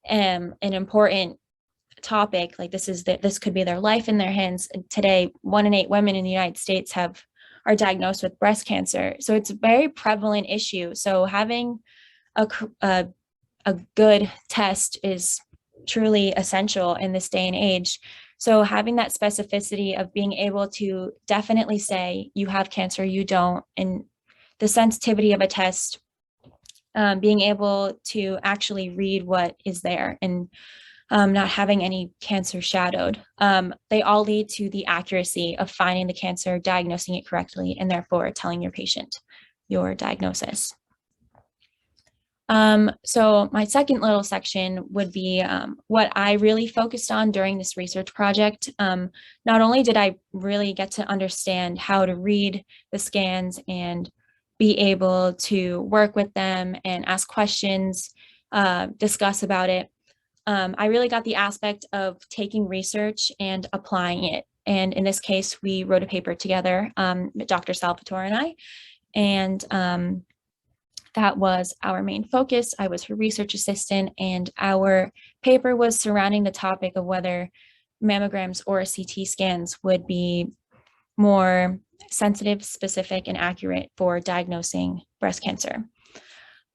an important topic. Like this could be their life in their hands. And today, 1 in 8 women in the United States are diagnosed with breast cancer. So it's a very prevalent issue. So having a good test is truly essential in this day and age. So having that specificity of being able to definitely say you have cancer, you don't, and the sensitivity of a test, being able to actually read what is there and not having any cancer shadowed. They all lead to the accuracy of finding the cancer, diagnosing it correctly, and therefore telling your patient your diagnosis. So my second little section would be what I really focused on during this research project. Not only did I really get to understand how to read the scans and be able to work with them and ask questions, discuss about it, I really got the aspect of taking research and applying it. And in this case, we wrote a paper together, Dr. Salvatore and I, and that was our main focus. I was her research assistant, and our paper was surrounding the topic of whether mammograms or CT scans would be more sensitive, specific, and accurate for diagnosing breast cancer.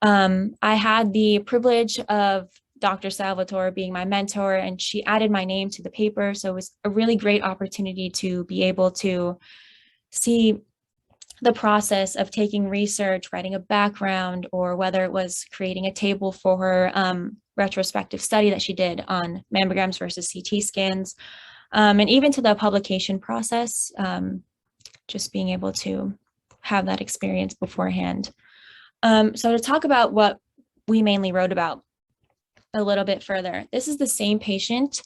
I had the privilege of Dr. Salvatore being my mentor, and she added my name to the paper. So it was a really great opportunity to be able to see the process of taking research, writing a background, or whether it was creating a table for her retrospective study that she did on mammograms versus CT scans, and even to the publication process, just being able to have that experience beforehand. So to talk about what we mainly wrote about a little bit further, this is the same patient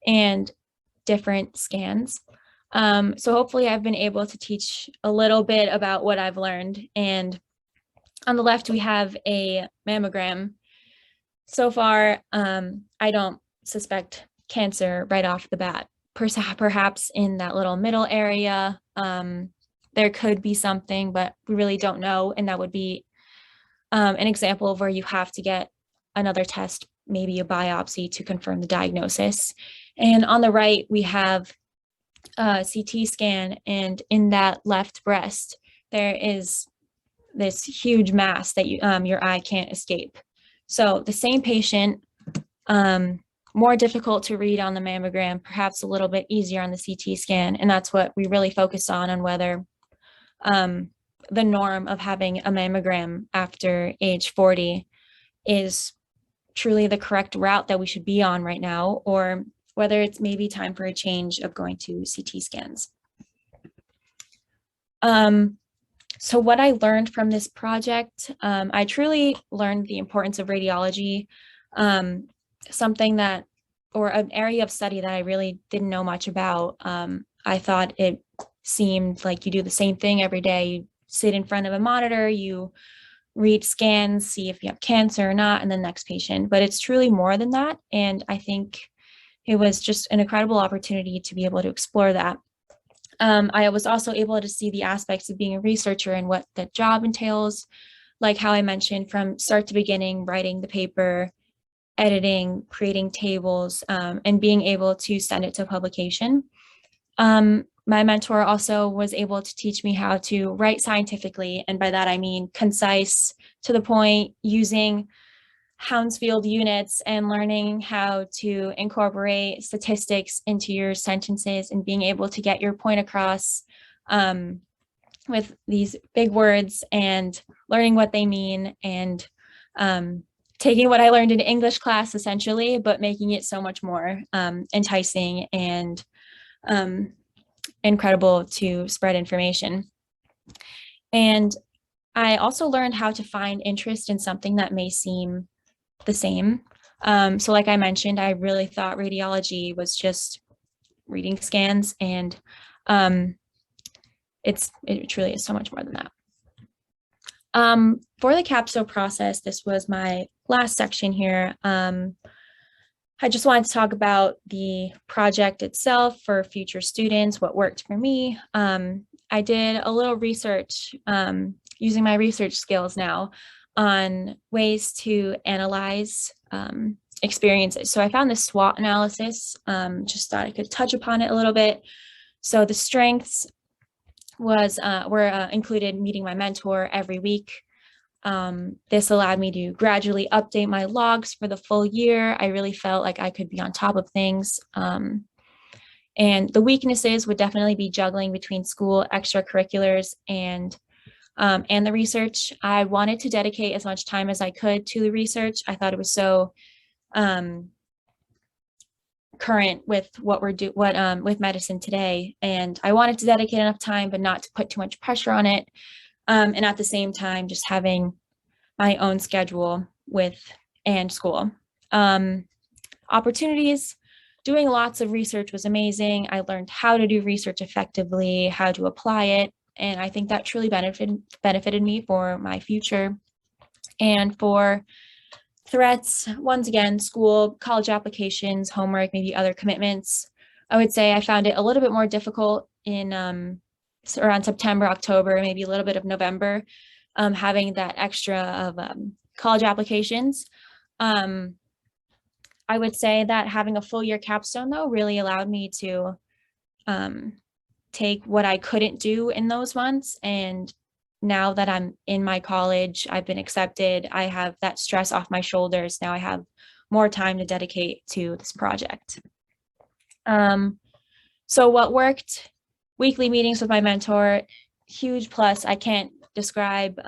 and different scans. So hopefully I've been able to teach a little bit about what I've learned. And on the left, we have a mammogram. So far, I don't suspect cancer right off the bat. Perhaps in that little middle area, there could be something, but we really don't know. And that would be an example of where you have to get another test, maybe a biopsy, to confirm the diagnosis. And on the right, we have a CT scan, and in that left breast, there is this huge mass that your eye can't escape. So the same patient, more difficult to read on the mammogram, perhaps a little bit easier on the CT scan. And that's what we really focused on whether the norm of having a mammogram after age 40 is truly the correct route that we should be on right now, or whether it's maybe time for a change of going to CT scans. So what I learned from this project, I truly learned the importance of radiology, something that, or an area of study that I really didn't know much about. I thought it seemed like you do the same thing every day. You sit in front of a monitor, you read scans, see if you have cancer or not, and the next patient. But it's truly more than that. And I think it was just an incredible opportunity to be able to explore that. I was also able to see the aspects of being a researcher and what the job entails, like how I mentioned from start to beginning, writing the paper, editing, creating tables, and being able to send it to publication. My mentor also was able to teach me how to write scientifically. And by that, I mean concise, to the point, using Hounsfield units and learning how to incorporate statistics into your sentences and being able to get your point across with these big words and learning what they mean and taking what I learned in English class essentially, but making it so much more enticing and incredible to spread information. And I also learned how to find interest in something that may seem the same. So like I mentioned, I really thought radiology was just reading scans, and it truly is so much more than that. For the capstone process, this was my last section here. I just wanted to talk about the project itself for future students, what worked for me. I did a little research using my research skills now on ways to analyze experiences. So I found this SWOT analysis, just thought I could touch upon it a little bit. So the strengths were included meeting my mentor every week. This allowed me to gradually update my logs for the full year. I really felt like I could be on top of things. And the weaknesses would definitely be juggling between school, extracurriculars, and the research. I wanted to dedicate as much time as I could to the research. I thought it was so current with what with medicine today, and I wanted to dedicate enough time, but not to put too much pressure on it. And at the same time, just having my own schedule and school. Opportunities, doing lots of research was amazing. I learned how to do research effectively, how to apply it, and I think that truly benefited me for my future. And for threats, once again, school, college applications, homework, maybe other commitments, I would say I found it a little bit more difficult in around September, October, maybe a little bit of November, having that extra of college applications. I would say that having a full year capstone though really allowed me to take what I couldn't do in those months. And now that I'm in my college, I've been accepted, I have that stress off my shoulders. Now I have more time to dedicate to this project. So what worked? Weekly meetings with my mentor, huge plus. I can't describe.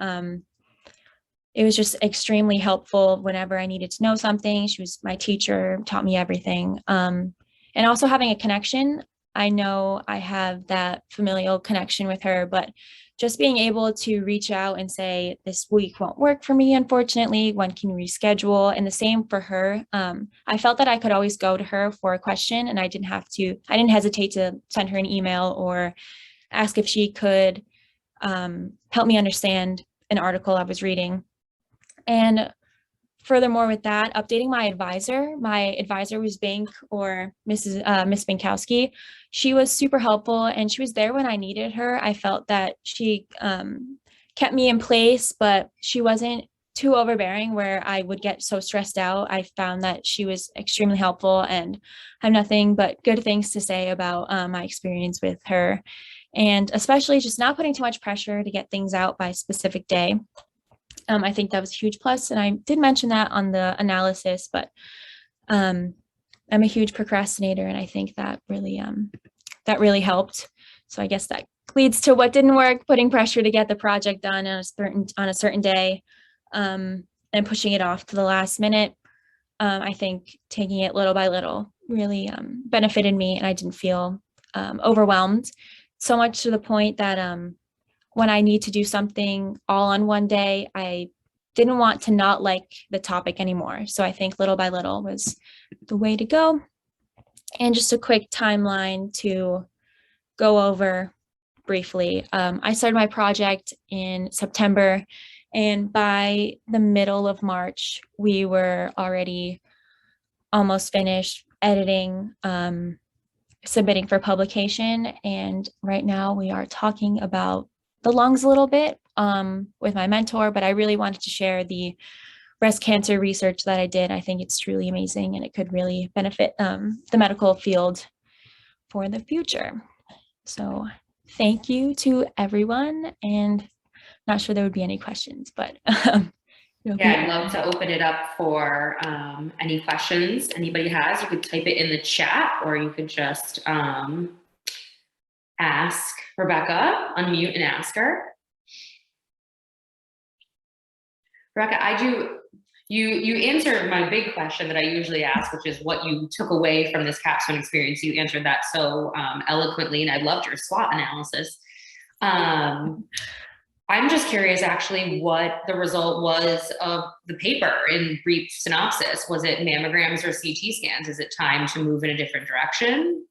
It was just extremely helpful whenever I needed to know something. She was my teacher, taught me everything. And also having a connection. I know I have that familial connection with her, but just being able to reach out and say, this week won't work for me, unfortunately, when can we reschedule? And the same for her. I felt that I could always go to her for a question, and I didn't hesitate to send her an email or ask if she could help me understand an article I was reading. And furthermore with that, updating my advisor was Bink, or Miss Binkowski. She was super helpful, and she was there when I needed her. I felt that she kept me in place, but she wasn't too overbearing where I would get so stressed out. I found that she was extremely helpful, and I have nothing but good things to say about my experience with her. And especially just not putting too much pressure to get things out by a specific day. I think that was a huge plus, and I did mention that on the analysis, but I'm a huge procrastinator, and I think that really helped. So I guess that leads to what didn't work: putting pressure to get the project done on a certain day, and pushing it off to the last minute. I think taking it little by little really benefited me, and I didn't feel overwhelmed, so much to the point that when I need to do something all on one day, I didn't want to not like the topic anymore. So I think little by little was the way to go. And just a quick timeline to go over briefly. I started my project in September, and by the middle of March, we were already almost finished editing, submitting for publication. And right now we are talking about the lungs a little bit with my mentor, but I really wanted to share the breast cancer research that I did. I think it's truly amazing and it could really benefit the medical field for the future. So thank you to everyone, and not sure there would be any questions, but Yeah, I'd love to open it up for any questions anybody has. You could type it in the chat, or you could just ask Rebecca, unmute and ask her. Rebecca, you answered my big question that I usually ask, which is what you took away from this capstone experience. You answered that so eloquently, and I loved your SWOT analysis. I'm just curious actually what the result was of the paper in brief synopsis. Was it mammograms or CT scans? Is it time to move in a different direction?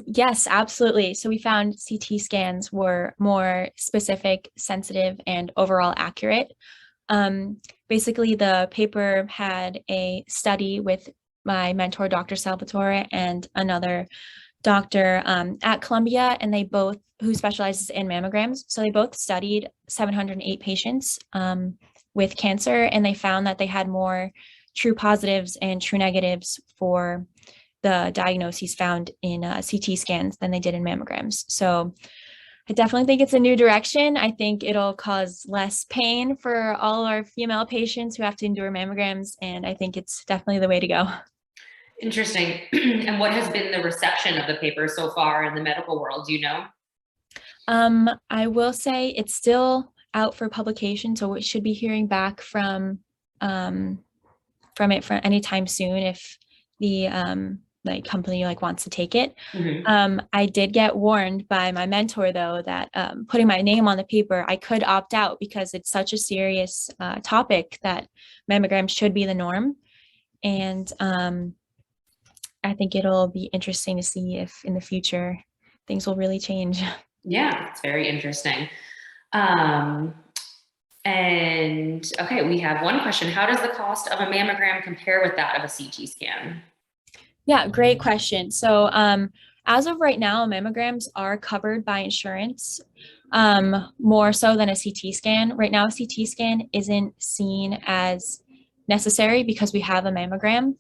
Yes, absolutely. So we found CT scans were more specific, sensitive, and overall accurate. Basically, the paper had a study with my mentor, Dr. Salvatore, and another doctor at Columbia, and they both, who specializes in mammograms. So they both studied 708 patients with cancer, and they found that they had more true positives and true negatives for the diagnoses found in CT scans than they did in mammograms. So I definitely think it's a new direction. I think it'll cause less pain for all our female patients who have to endure mammograms, and I think it's definitely the way to go. Interesting. And what has been the reception of the paper so far in the medical world? Do you know? I will say it's still out for publication, so we should be hearing back from it for anytime soon if the company wants to take it. Mm-hmm. I did get warned by my mentor though that putting my name on the paper, I could opt out because it's such a serious topic that mammograms should be the norm. And I think it'll be interesting to see if in the future things will really change. Yeah, it's very interesting. And okay, we have one question. How does the cost of a mammogram compare with that of a CT scan? Yeah, great question. So as of right now, mammograms are covered by insurance more so than a CT scan. Right now, a CT scan isn't seen as necessary because we have a mammogram.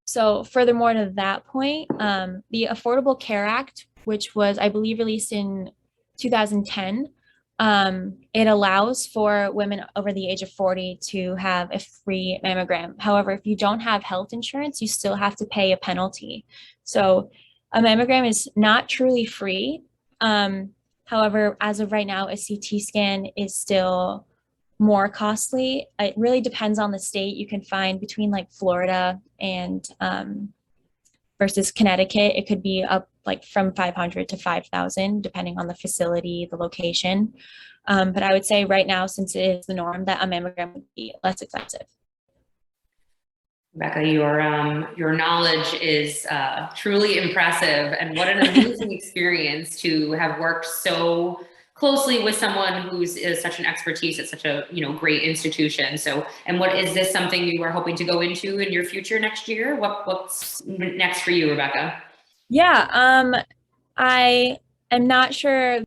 So furthermore to that point, the Affordable Care Act, which was, I believe, released in 2010, it allows for women over the age of 40 to have a free mammogram. However, if you don't have health insurance, you still have to pay a penalty. So a mammogram is not truly free. However, as of right now, a CT scan is still more costly. It really depends on the state. You can find between Florida and versus Connecticut, it could be up from 500 to 5,000, depending on the facility, the location. But I would say right now, since it is the norm, that a mammogram would be less expensive. Rebecca, your knowledge is truly impressive, and what an amazing experience to have worked so closely with someone who's such an expertise at such a great institution. So, and what is this something you are hoping to go into in your future next year? What's next for you, Rebecca? Yeah, I am not sure